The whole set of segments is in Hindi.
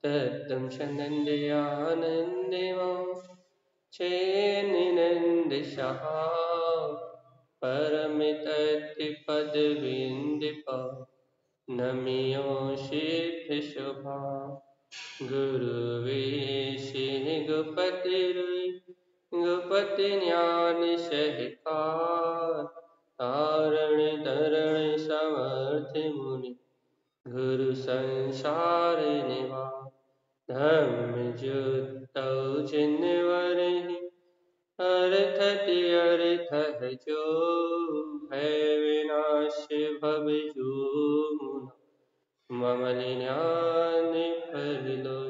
तत्तं सनन्दयानन्दमा चेन्निनन्दशः परमितत्पदविन्दिपा नमियो सिद्धिशुभा गुरुवेशिनि गुपतिरुई गुपति ज्ञान सहकार तारण तरण समर्थ मुनि गुरु संसार निवा धर्म जुतौ जिनवरहि अर्थति अर्थ जो है विनाश भव जो मुना मम ज्ञान फल लो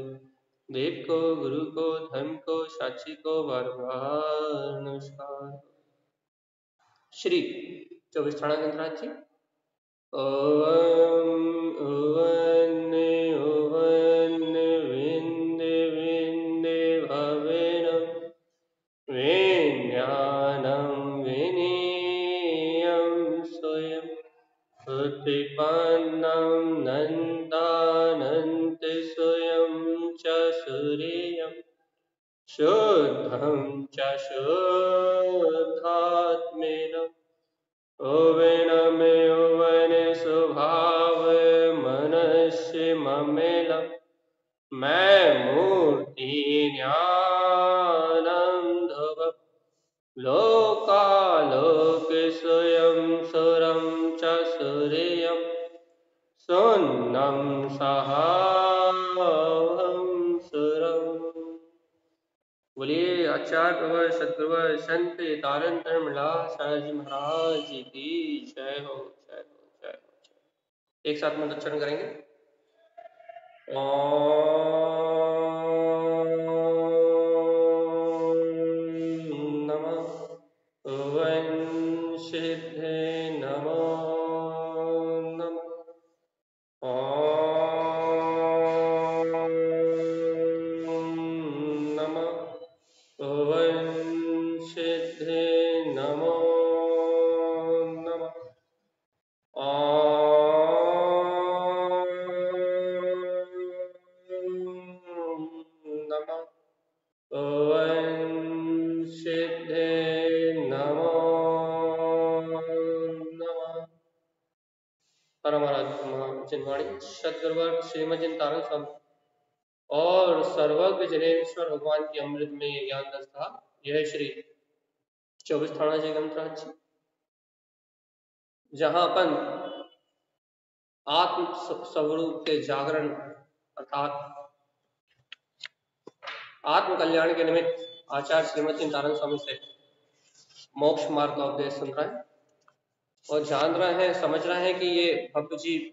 देव को गुरु को धर्म को साक्षी को बार बार नमस्कार। श्री 24 गंधराज जी। ओवं उवन उवन विंदे विंदे भवेन विज्ञानं विनीयं स्वयं उत्पन्नं नन्दानन्त स्वयं च सूर्यं शुद्धं च शुद्धात्मेन ओवेनमे ओवन स्वभाव मनस्य ममेलं मैं मूर्ति ज्ञानंधव लोकालोक स्वयं सुरं च सूर्यं सुन्नं सहाहं सुरम्। बोलिए आचार्य प्रवर सदगुरुवर संत तारण तरणमला शाहजी महाराज जी की जय हो जय हो जय हो। एक साथ में उच्चारण करेंगे। ओम नमः ओम सिद्धे नमो नमः ओम नमः ओम सिद्धे नमो नमः ओम नमः ओम सिद्धे नमो नमः। परमात्मा जिनवाणी सदगुरुवर श्रीमद तारण स्वामी और सर्वज्ञ जनेश्वर भगवान की अमृत में ये ज्ञान दस्ता। यह श्री 24 जी गंधराज जी, जहां अपन आत्म स्वरूप के जागरण अर्थात आत्म कल्याण के निमित्त आचार्य श्रीमद तारण स्वामी से मोक्ष मार्ग का उपदेश सुन रहे हैं और जान रहे हैं, समझ रहे हैं कि ये भक्त जीव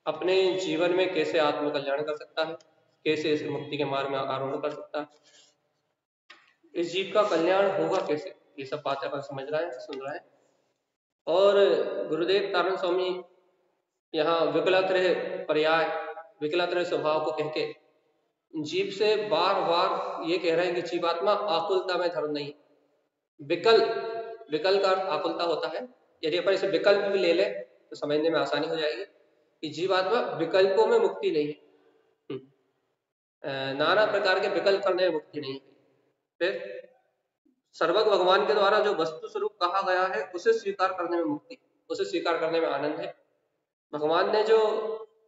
अपने जीवन में कैसे आत्म कल्याण कर सकता है, कैसे इस मुक्ति के मार्ग में आरोहण कर सकता है, इस जीव का कल्याण होगा कैसे, ये सब बातें अपन समझ रहे हैं, सुन रहे हैं। और गुरुदेव तारण स्वामी यहाँ विकलात्रय पर्याय विकलात्रय स्वभाव को कहके जीव से बार बार ये कह रहे हैं कि जीवात्मा आकुलता में धर्म नहीं। विकल का अर्थ आकुलता होता है। यदि अपन इसे विकल्प भी ले ले तो समझने में आसानी हो जाएगी कि जीवात्मा विकल्पों में मुक्ति नहीं है, नाना प्रकार के विकल्प करने में मुक्ति नहीं है। फिर सर्वज्ञ भगवान के द्वारा जो वस्तु स्वरूप कहा गया है उसे स्वीकार करने में मुक्ति, उसे स्वीकार करने में आनंद है। भगवान ने जो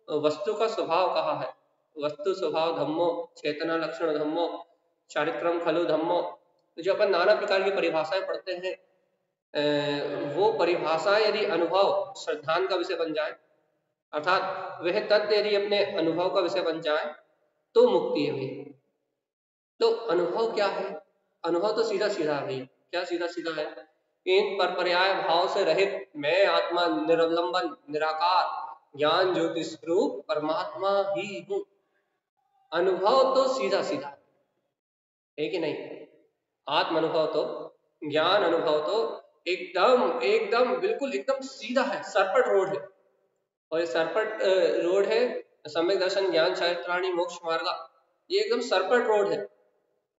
वस्तु का स्वभाव कहा है, वस्तु स्वभाव धम्मो चेतना लक्षण धम्मो चारित्रम खलु धम्मो, जो अपन नाना प्रकार की परिभाषाएं पढ़ते हैं, वो परिभाषा यदि अनुभव श्रद्धान का विषय बन जाए, अर्थात वह तत्व यदि अपने अनुभव का विषय बन जाए तो मुक्ति है। तो अनुभव क्या है? अनुभव तो सीधा सीधा है। क्या सीधा सीधा है? इन पर पर्याय भाव से रहित मैं आत्मा निरवलंबन निराकार ज्ञान ज्योति स्वरूप परमात्मा ही हूं। अनुभव तो सीधा सीधा है कि नहीं? आत्म अनुभव तो, ज्ञान अनुभव तो एकदम एकदम बिल्कुल एकदम सीधा है, सरपट रोड है। और ये सरपट रोड है सम्यक दर्शन ज्ञान चारित्राणी मोक्ष मार्ग, ये एकदम सरपट रोड है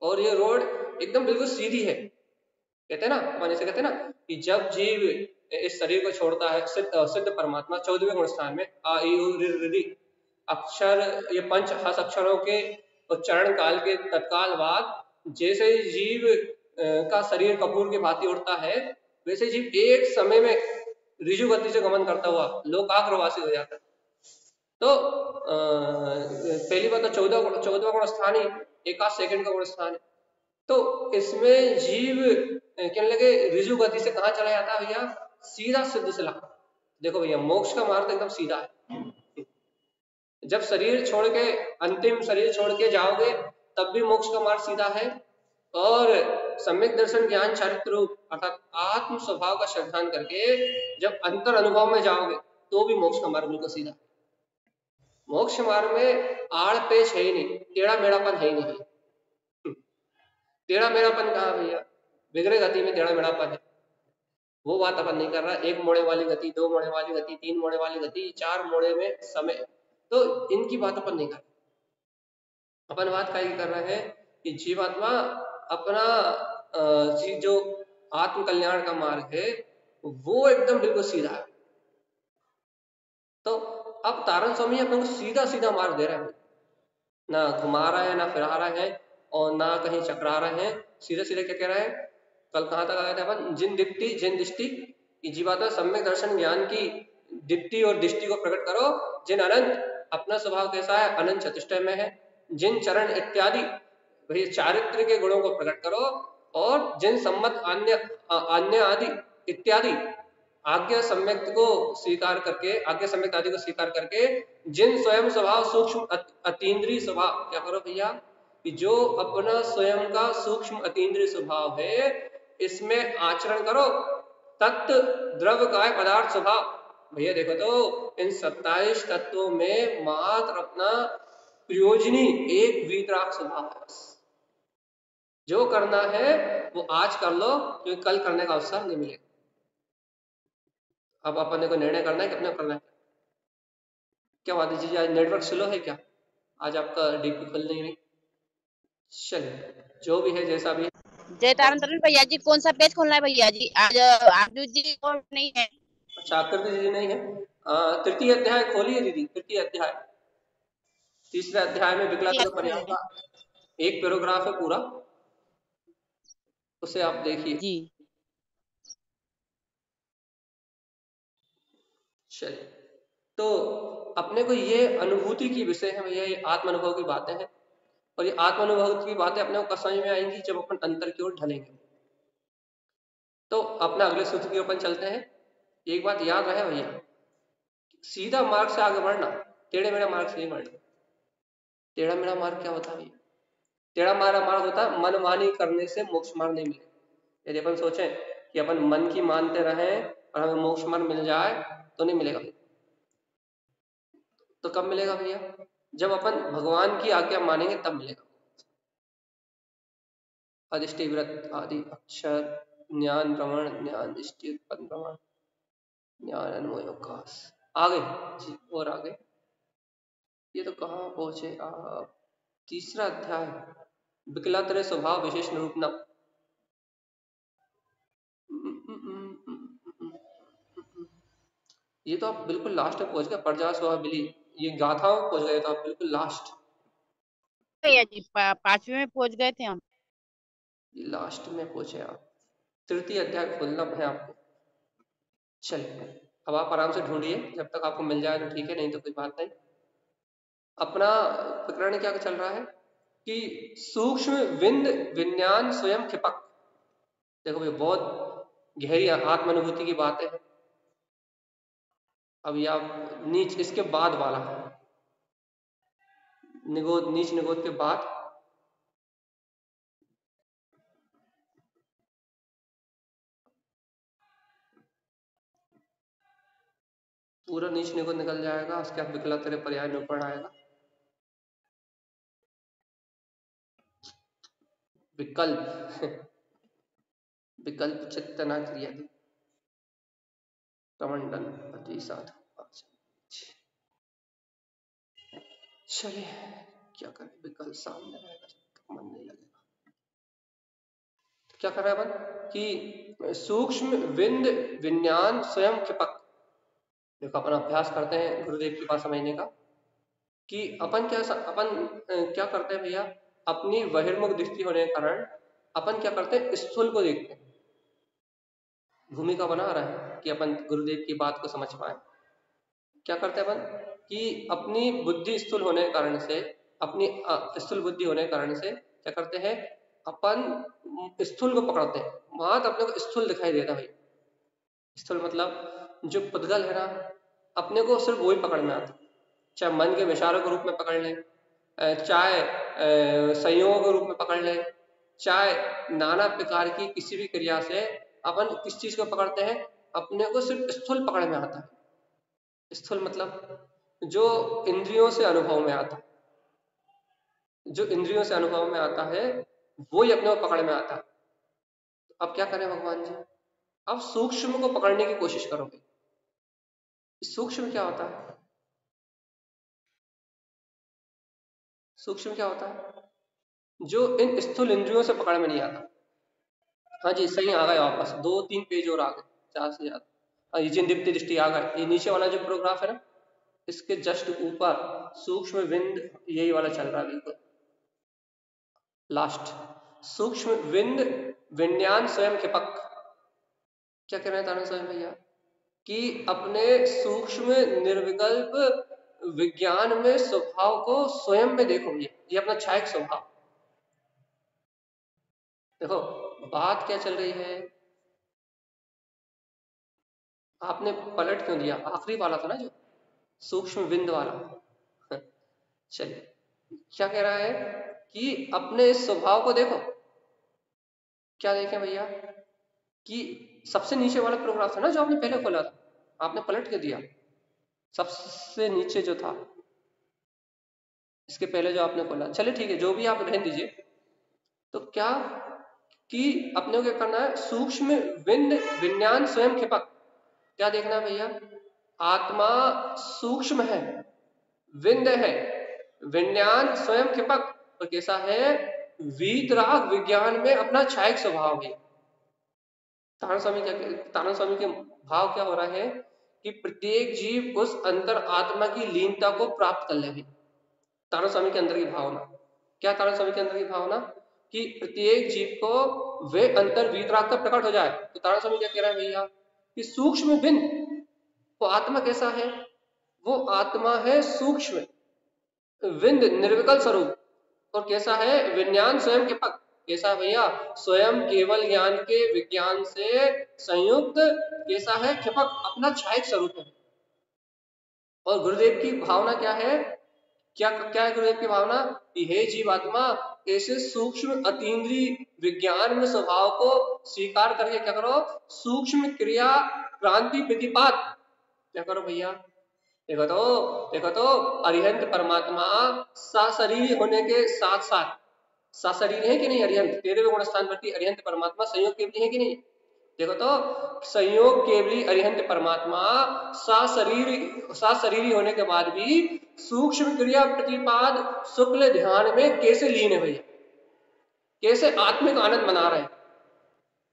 और ये रोड एकदम बिल्कुल सीधी है। कहते हैं ना, माने से कहते हैं ना कि जब जीव इस शरीर को छोड़ता है, सिद्ध परमात्मा 14वें गुण स्थान में आ ई उ रि रि अक्षर, ये पंच हस अक्षरों के उच्चारण काल के तत्काल बाद जैसे ही जीव का शरीर कपूर की भांति उड़ता है, वैसे जीव एक समय में ऋजु गति से गमन करता हुआ लोकाग्रवासी हो जाता है। तो पहली बात तो 14वां गुण स्थान ही एकाध सेकंड का गुण स्थान है। तो इसमें जीव कहने लगे ऋजु गति से कहाँ चला जाता है भैया? सीधा सिद्ध से लाभ। देखो भैया, मोक्ष का मार्ग एकदम सीधा है। जब शरीर छोड़ के, अंतिम शरीर छोड़ के जाओगे तब भी मोक्ष का मार्ग सीधा है, और सम्यक दर्शन ज्ञान चारित्र रूप अर्थात आत्म स्वभाव का श्रद्धान करके जब अंतर अनुभव में जाओगे तो भी मोक्ष का मार्ग बिल्कुल सीधा। मोक्ष मार्ग में आड़ पेच है ही नहीं, टेढ़ा मेढ़ापन है ही नहीं। टेढ़ा मेढ़ापन कहा भैया? बिगड़े गति में टेढ़ा मेढ़ापन है, वो बात अपन नहीं कर रहा। एक मोड़े वाली गति, दो मोड़े वाली गति, तीन मोड़े वाली गति, चार मोड़े में समय, तो इनकी बात अपन नहीं कर रहे। अपन बात क्या कर रहे हैं कि जीवात्मा अपना जो आत्म कल्याण का मार्ग है वो एकदम बिल्कुल सीधा है। तो अब तारण स्वामी अपन को सीधा सीधा मार्ग दे रहे हैं, ना घुमा रहा है, ना फिरा रहा है, और ना कहीं चकरा रहे हैं। सीधे सीधे क्या कह रहे हैं? कल कहाँ तक आए थे अपन? जिन दीप्ति जिन दृष्टि, जीवात्मा सम्यक दर्शन ज्ञान की दीप्ति और दृष्टि को प्रकट करो। जिन अनंत, अपना स्वभाव कैसा है? अनंत चतुष्टय में है। जिन चरण इत्यादि, वही चारित्र के गुणों को प्रकट करो। और जिन सम्मत अन्य आदि इत्यादि आज्ञा सम्यक को स्वीकार करके, आज्ञा सम्यक आदि को स्वीकार करके, जिन स्वयं स्वभाव सूक्ष्म अतीन्द्रिय स्वभाव, क्या करो भैया कि जो अपना स्वयं का सूक्ष्म अतीन्द्रिय स्वभाव है इसमें आचरण करो। तत्व द्रव्य काय पदार्थ स्वभाव, भैया देखो तो इन 27 तत्वों में मात्र अपना प्रयोजनी एक वीतराग स्वभाव है। जो करना है वो आज कर लो, क्योंकि कल करने का अवसर नहीं मिलेगा। अब अपने को निर्णय करना है कि अपने को करना है। क्या बात है जी, आज नेटवर्क स्लो है क्या? आज आपका डीपी खुल नहीं रही? चलिए, जो भी है जैसा भी। जय तारण तरुण भैया जी, कौन सा पेज खोलना है भैया जी? आज आरजू जी को नहीं है। अच्छा, आकृति जी नहीं है। तृतीय अध्याय खोलिए दीदी, तृतीय अध्याय। तीसरे अध्याय में विकलांग पर्याय का एक पैराग्राफ है पूरा, उसे आप देखिए जी। चलिए, तो अपने को ये अनुभूति की विषय है भैया, ये आत्म अनुभव की बातें हैं। और ये आत्म अनुभव की बातें अपने को कब समझ में आएंगी? जब अपन अंतर की ओर ढलेंगे। तो अपना अगले सूत्र की ओर अपन चलते हैं। एक बात याद रहे भैया, सीधा मार्ग से आगे बढ़ना, टेढ़े मेढ़ा मार्ग से नहीं बढ़ना। टेढ़ा मेढ़ा मार्ग क्या होता है भैया? टेढ़ा मेढ़ा मार्ग होता है मनमानी करने से मोक्ष मार्ग नहीं मिलेगा। यदि अपन सोचें कि अपन मन की मानते रहें और हमें मोक्ष मार्ग मिल जाए तो नहीं मिलेगा। तो कब मिलेगा भैया? जब अपन भगवान की आज्ञा मानेंगे तब मिलेगा। अधिष्टि व्रत आदि अक्षर ज्ञान प्रमाण, ज्ञान दृष्टि उत्पन्न प्रमाण, ज्ञान अन्वयोकाश। आगे जी, और आगे ये तो कहाँ पहुंचे आप? तीसरा अध्याय विकलातर स्वभाव विशेष निरूपण। ये तो आप बिल्कुल लास्ट में पहुंच गए, प्रजा स्वभाव बिली, ये गाथाओं में पहुंच गए तो आप बिल्कुल लास्ट भैया जी 5वें में पहुंच गए थे हम। लास्ट में पहुंचे आप। तृतीय अध्याय खोलना है आपको। चलिए, अब आप आराम से ढूंढिए, जब तक आपको मिल जाए तो ठीक है, नहीं तो कोई बात नहीं। अपना प्रकरण क्या चल रहा है कि सूक्ष्म विंद विज्ञान स्वयं क्षिपक। देखो भाई, बहुत गहरी आत्मानुभूति की बातें हैं। अब आप नीच इसके बाद वाला है, निगोद, नीच निगोद के बाद पूरा नीच निगोद निकल जाएगा। उसके बाद विकला तेरे पर्याय निरूपण आएगा। विकल्प विकल्प चित्तना क्रिया कमंडन अद्विसाध। चलिए, क्या करें, विकल्प सामने रहेगा, मन नहीं लगेगा। क्या कर रहे हैं अपन कि सूक्ष्म विंद विज्ञान स्वयं क्षिपक। देखो अपन अभ्यास करते हैं गुरुदेव की बात समझने का। कि अपन क्या करते हैं भैया, अपनी बहिर्मुख दृष्टि होने के कारण अपन क्या करते हैं, स्थूल को देखते हैं। भूमिका बना रहा है कि अपन गुरुदेव की बात को समझ पाए। क्या करते हैं अपन कि अपनी बुद्धि स्थूल होने के कारण से, अपनी स्थूल बुद्धि होने के कारण से क्या करते हैं, अपन स्थूल को पकड़ते हैं। वहां तो अपने को स्थूल दिखाई देता भाई। स्थूल मतलब जो पुद्गल है ना, अपने को सिर्फ वही पकड़ में आता, चाहे मन के विचारों के रूप में पकड़ लें, चाहे संयोग के रूप में पकड़ लें, चाहे नाना प्रकार की किसी भी क्रिया से अपन किस चीज को पकड़ते हैं, अपने को सिर्फ स्थूल पकड़ में आता है। स्थूल मतलब जो इंद्रियों से अनुभव में आता है, जो इंद्रियों से अनुभव में आता है वो ही अपने को पकड़ में आता है। अब क्या करें भगवान जी, अब सूक्ष्म को पकड़ने की कोशिश करोगे। सूक्ष्म क्या होता है, सूक्ष्म क्या होता है, जो इन स्थूल इंद्रियों से पकड़ में नहीं आता। हाँ जी सही, आ गए वापस, 2-3 पेज और आ गए, 4 से ज्यादा। हाँ, ये जिन दीप्ति दृष्टि आ गए। ये नीचे वाला जो प्रोग्राफ है ना, इसके जस्ट ऊपर सूक्ष्म विंद, यही वाला चल रहा है बिल्कुल लास्ट। सूक्ष्म विंद विज्ञान स्वयं क्षिपक। क्या कह रहे हैं तारण स्वामी भैया, कि अपने सूक्ष्म निर्विकल्प विज्ञान में स्वभाव को स्वयं में देखो। ये अपना छायक स्वभाव। देखो बात क्या चल रही है, आपने पलट क्यों दिया, आखिरी वाला था ना जो सूक्ष्म विंद वाला। चलिए क्या कह रहा है कि अपने इस स्वभाव को देखो। क्या देखें भैया, कि सबसे नीचे वाला प्रोग्राफ था ना जो आपने पहले खोला था, आपने पलट के दिया। सबसे नीचे जो था, इसके पहले जो आपने खोला, चलिए ठीक है जो भी आप रहने दीजिए। तो क्या कि अपने को क्या करना है, सूक्ष्म विंद विज्ञान स्वयं क्षिपक। क्या देखना है भैया, आत्मा सूक्ष्म है, विंद है, विज्ञान स्वयं क्षिपक, और कैसा है, वीतराग विज्ञान में अपना छायक स्वभाव है। तारण स्वामी के भाव क्या हो रहा है कि प्रत्येक जीव उस अंतर आत्मा की लीनता को प्राप्त कर ले। तारण स्वामी के अंदर की भावना क्या, तारण स्वामी के अंदर की भावना कि प्रत्येक जीव को वे अंतर वीतराग का प्रकट हो जाए। तो तारण स्वामी क्या कह रहा है भैया कि सूक्ष्म विंद, वो आत्मा कैसा है, वो आत्मा है सूक्ष्म विंद निर्विकल स्वरूप, और कैसा है, विज्ञान स्वयं के पक। कैसा है भैया, स्वयं केवल ज्ञान के विज्ञान से संयुक्त, कैसा है, क्षपक, अपना छायक स्वरूप है। और गुरुदेव की भावना क्या है, क्या क्या है गुरुदेव की भावना कि हे जीवात्मा, ऐसे सूक्ष्म अतीन्द्रिय विज्ञान में स्वभाव को स्वीकार करके क्या करो, सूक्ष्म क्रिया क्रांति प्रतिपात क्या करो भैया। देखो तो अरिहंत परमात्मा सशरीर होने के साथ साथ, सशरीर है कि नहीं अरिहंत, 13वें गुण स्थान प्रति अरिहंत परमात्मा संयोग केवली है कि नहीं। देखो तो संयोग केवली अरिहंत परमात्मा सशरीरी होने के बाद भी सूक्ष्म क्रिया प्रतिपाद शुक्ल ध्यान में कैसे लीन है भैया, कैसे आत्मिक आनंद मना रहे हैं।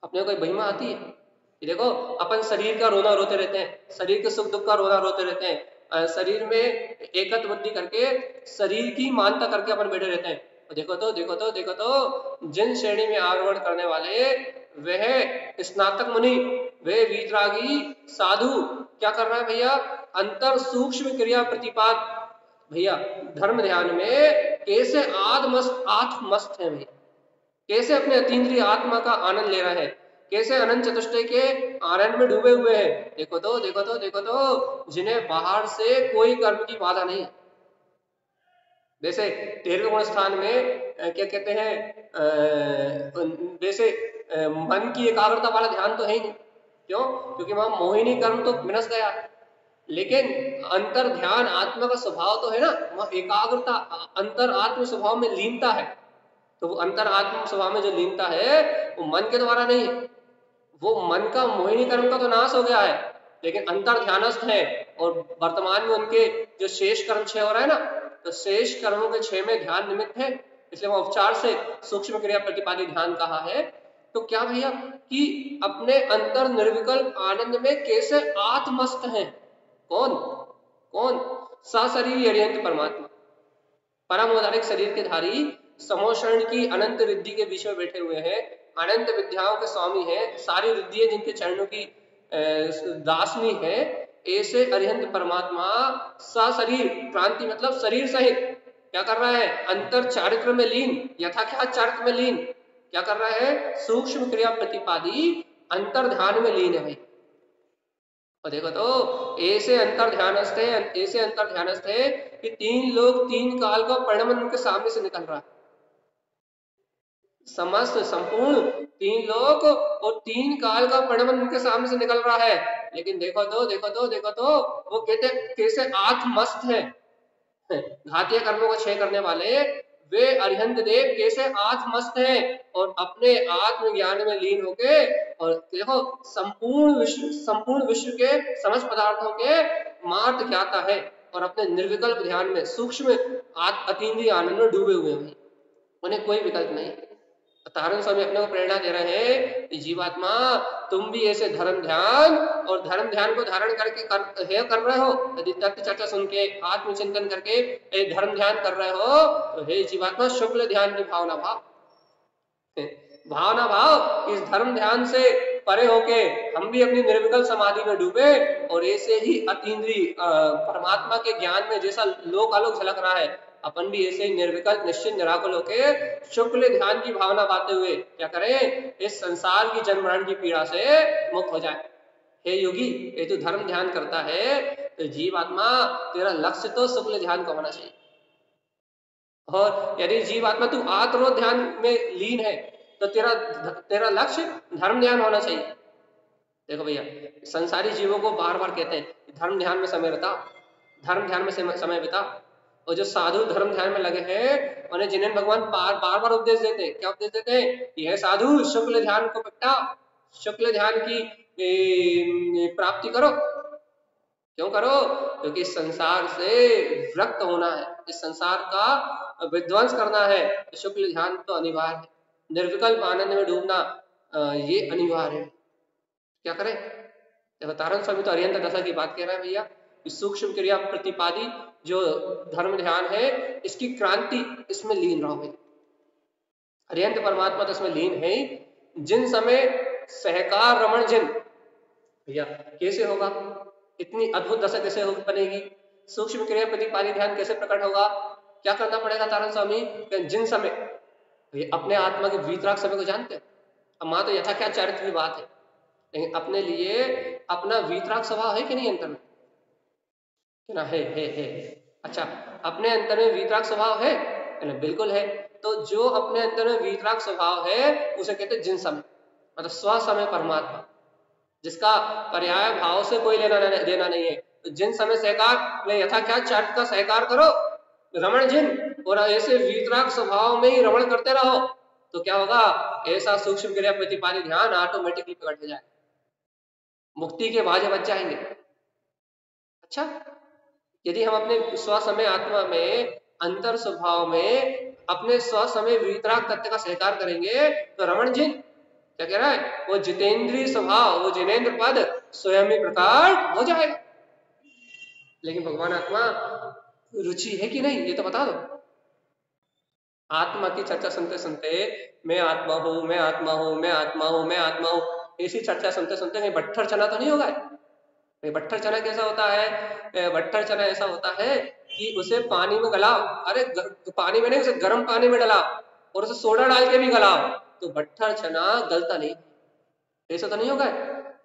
अपने कोई महिमा आती है कि देखो अपन शरीर का रोना रोते रहते हैं, शरीर के सुख दुख का रोना रोते रहते हैं, शरीर में एकत्र बुद्धि करके शरीर की मानता करके अपन बैठे रहते हैं। देखो तो जिन श्रेणी में आरोहण करने वाले वह स्नातक मुनि, वे वीतरागी साधु क्या कर रहा है भैया, अंतर सूक्ष्म क्रिया प्रतिपाद भैया धर्म ध्यान में कैसे आत्मस्त है भैया, कैसे अपने अतीन्द्रिय आत्मा का आनंद ले रहा है, कैसे अनंत चतुष्टय के आनंद में डूबे हुए हैं। देखो तो जिन्हें बाहर से कोई कर्म की बाधा नहीं। वैसे 13वें गुण स्थान में क्या कहते हैं, वैसे मन की एकाग्रता वाला ध्यान तो है ही नहीं। क्यों, क्योंकि वहां मोहिनी कर्म तो विनस गया, लेकिन अंतर ध्यान आत्मा का स्वभाव तो है ना, वहां एकाग्रता अंतर आत्म स्वभाव में लीनता है। तो वो अंतर आत्म स्वभाव में जो लीनता है वो मन के द्वारा नहीं है, वो मन का मोहिनी कर्म का तो नाश हो गया है, लेकिन अंतर ध्यानस्थ है। और वर्तमान में उनके जो शेष कर्म 6 हो रहा है ना, तो शेष कर्मों के 6 में ध्यान निमित्त है, इसलिए वो उपचार से सूक्ष्म क्रिया प्रतिपादी ध्यान कहा है। तो क्या भैया कि अपने अंतर निर्विकल्प आनंद में कैसे आत्मस्त हैं, कौन सशरीरी अरिहंत परमात्मा। परम औदारिक शरीर के धारी, समोषण की अनंत रिद्धि के बीच में बैठे हुए हैं, अनंत विद्याओं के स्वामी हैं, सारी रिद्धियां जिनके चरणों की दासनी है, ऐसे अरिहंत परमात्मा सशरीर, क्रांति मतलब शरीर सहित क्या कर रहा है, अंतर चारित्र में लीन, यथाख्यात चारित्र में लीन, क्या कर रहा है, सूक्ष्म क्रिया प्रतिपादी अंतर ध्यान में लीन है भाई। और देखो तो ऐसे अंतर ध्यानस्थ है कि 3 लोग 3 काल का परिणमन उनके सामने से निकल रहा है, समस्त संपूर्ण 3 लोग और 3 काल का परिणमन उनके सामने से निकल रहा है। लेकिन देखो तो वो कहते कैसे आत्मस्त है, घातीय कर्मों को क्षय करने वाले वे अरिहंत देव कैसे आत्मस्त हैं और अपने आत्म ज्ञान में लीन होके, और देखो संपूर्ण विश्व के समस्त पदार्थों के मार्ग ज्ञाता है और अपने निर्विकल्प ध्यान में सूक्ष्म अतीन्द्रिय आनंद में डूबे हुए हैं, उन्हें कोई विकल्प नहीं। तारण स्वामी अपने को प्रेरणा दे रहे हैं कि जीवात्मा तुम भी ऐसे धर्म ध्यान को धारण करके कर रहे हो, यदि तत्व चर्चा सुन के आत्मचिंतन करके धर्म ध्यान कर रहे हो तो हे जीवात्मा शुक्ल ध्यान की भावना भाव इस धर्म ध्यान से परे होके हम भी अपनी निर्विकल्प समाधि में डूबे और ऐसे ही अतीन्द्रिय परमात्मा के ज्ञान में जैसा लोक आलोक झलक रहा है, अपन भी ऐसे ही निर्विकल्प निश्चित निराकुल होके शुक्ल ध्यान की भावना पाते हुए क्या करें, इस संसार की जन्म मरण की पीड़ा से मुक्त हो जाए। हे योगी, ये तू धर्म ध्यान करता है तो जीवात्मा तेरा लक्ष्य तो शुक्ल ध्यान का होना चाहिए, और यदि जीवात्मा तू आत्मरोध ध्यान में लीन है तो तेरा लक्ष्य धर्म ध्यान होना चाहिए। देखो भैया, संसारी जीवों को बार बार कहते हैं धर्म ध्यान में समय बिता, और जो साधु धर्म ध्यान में लगे हैं उन्हें जिन्हें भगवान बार बार उपदेश देते हैं, क्या उपदेश देते हैं, यह साधु शुक्ल ध्यान को प्रगटा, शुक्ल ध्यान की प्राप्ति करो। क्यों करो, क्योंकि संसार से विरक्त होना है, इस संसार का विध्वंस करना है, तो शुक्ल ध्यान तो अनिवार्य है, निर्विकल्प आनंद में डूबना ये अनिवार्य है। क्या करें, देखो तारण स्वामी तो अरिहंत दशा की बात कह रहा है भैया, सूक्ष्म क्रिया प्रतिपादी जो धर्म ध्यान है इसकी क्रांति इसमें लीन रहो भाई। अरिहंत परमात्मा तो इसमें लीन है, जिन समय सहकार रमण जिन, भैया कैसे होगा, इतनी अद्भुत दशा कैसे बनेगी, सूक्ष्म क्रिया प्रतिपादी ध्यान कैसे प्रकट होगा, क्या करना पड़ेगा तारण स्वामी, जिन समय ये अपने आत्मा के वीतराग समय को जानते हैं, अब मां तो यथा क्या चारित्र की बात है, लेकिन अपने लिए अपना वीतराग स्वभाव है कि नहीं अंतर में, कि ना है। अच्छा, अपने अंतर में वीतराग स्वभाव है ना, बिल्कुल है। तो जो अपने अंतर में वीतराग स्वभाव है उसे कहते हैं जिन समय, मतलब स्व समय परमात्मा, जिसका पर्याय भाव से कोई लेना देना नहीं है। तो जिन समय सहकार में यथा क्या चारित्र का सहकार करो, रमण जिन, और ऐसे वीतराग स्वभाव में ही रमण करते रहो, तो क्या होगा, ऐसा सूक्ष्म क्रिया प्रतिपादी ध्यान ऑटोमेटिकली प्रकट हो जाए, मुक्ति के बाजे बच जाएंगे। अच्छा, यदि हम अपने स्वसमय आत्मा में अंतर स्वभाव में अपने स्वसमय वीतराग तत्व का सहकार करेंगे तो रमण जिन क्या कह रहा है, वो जितेंद्रीय स्वभाव, वो जिनेन्द्र पद स्वयं ही प्रकट हो जाएगा। लेकिन भगवान आत्मा रुचि है कि नहीं ये तो बता दो। आत्मा की चर्चा सुनते सुनते मैं आत्मा हूं, मैं आत्मा हूं, मैं आत्मा हूं, मैं आत्मा हूं, ऐसी चर्चा सुनते सुनते कहीं बट्ठर चना तो नहीं होगा। बट्ठर चना कैसा होता है, बट्ठर चना ऐसा होता है कि उसे पानी में गलाओ, अरे पानी में नहीं, उसे गर्म पानी में डालाओ और उसे सोडा डाल के भी गलाओ तो बट्ठर चना गलता नहीं, ऐसा तो नहीं होगा।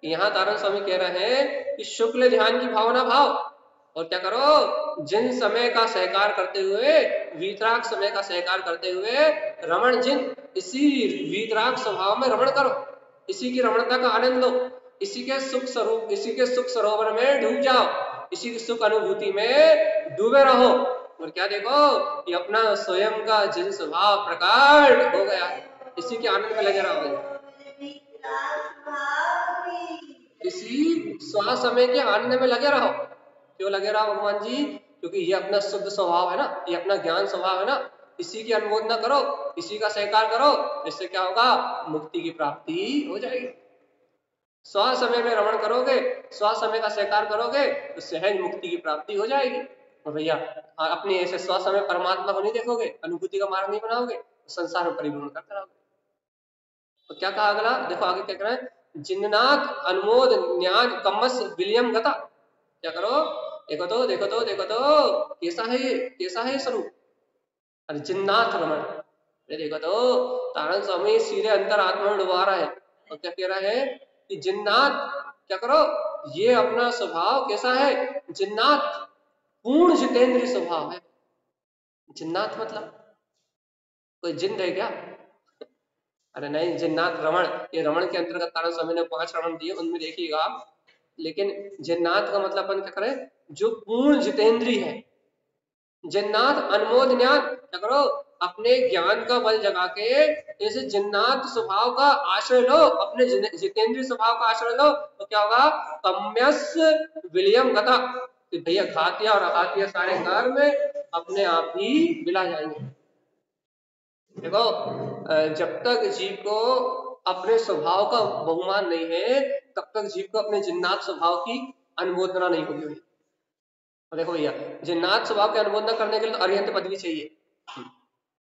यहाँ तारण स्वामी कह रहे हैं कि शुक्ल ध्यान की भावना भाव, और क्या करो, जिन समय का सहकार करते हुए, वीतराग समय का सहकार करते हुए रमण जिन, इसी वीतराग स्वभाव में रमण करो, इसी की रमणता का आनंद लो, इसी के सुख सरोवर में डूब जाओ, इसी की सुख अनुभूति में डूबे रहो, और क्या देखो, ये अपना स्वयं का जिन स्वभाव प्रकट हो गया, इसी के आनंद में लगे रहो, इसी स्वसमय के आनंद में लगे रहो। क्यों लगे रहो भगवान जी, क्योंकि ये अपना शुद्ध स्वभाव है ना, ये अपना ज्ञान स्वभाव है ना, इसी की अनुमोदना करो, इसी का सहकार करो, इससे क्या होगा, मुक्ति की प्राप्ति हो जाएगी। स्वसमय में रमण करोगे, स्वसमय का सहकार करोगे तो सहज मुक्ति की प्राप्ति हो जाएगी। और भैया अपनी ऐसे स्व समय परमात्मा को नहीं देखोगे, अनुभूति का मार्ग नहीं बनाओगे, तो संसार में परिभ्रमण करते रहोगे। तो क्या कहा अगला, देखो आगे क्या कह रहा है, जिन्नाथ अनुमोद ज्ञान कम्मस विलियम गता। क्या करो, देखो तो देखो तो देखो तो कैसा है ये, कैसा है ये स्वरूप। अरे जिन्नाथ रमण, अरे देखो तो तारण स्वामी सीधे अंतर आत्मा में डुबा रहा है। और क्या कह रहा है कि जिन्नाथ क्या करो, ये अपना स्वभाव कैसा है, जिन्नाथ पूर्ण जितेंद्रीय स्वभाव है। जिन्नाथ मतलब कोई जिन है क्या? अरे नहीं, जिन्नाथ रमण, ये रमण के अंतर्गत तारण स्वामी ने 5 रमण दिए, उनमें देखिएगा आप। लेकिन जिन्नाथ का मतलब अपन क्या करें, जो पूर्ण जितेंद्रीय है। जिन्नाथ अनमोद ज्ञान, क्या करो, अपने ज्ञान का बल जगा के ऐसे जिन्नाथ स्वभाव का आश्रय लो, अपने जितेंद्रीय स्वभाव का आश्रय लो, तो क्या होगा, कम्यस विलियम गता, कि भैया घातिया और अघातिया सारे कर्म अपने आप ही मिला जाएंगे। देखो जब तक जीव को अपने स्वभाव का बहुमान नहीं है, तब तक जीव को अपने जिन्नाथ स्वभाव की अनुमोदना नहीं होगी। और देखो भैया, जिन्नाथ स्वभाव की अनुमोदना करने के लिए तो अरिहंत पदवी चाहिए।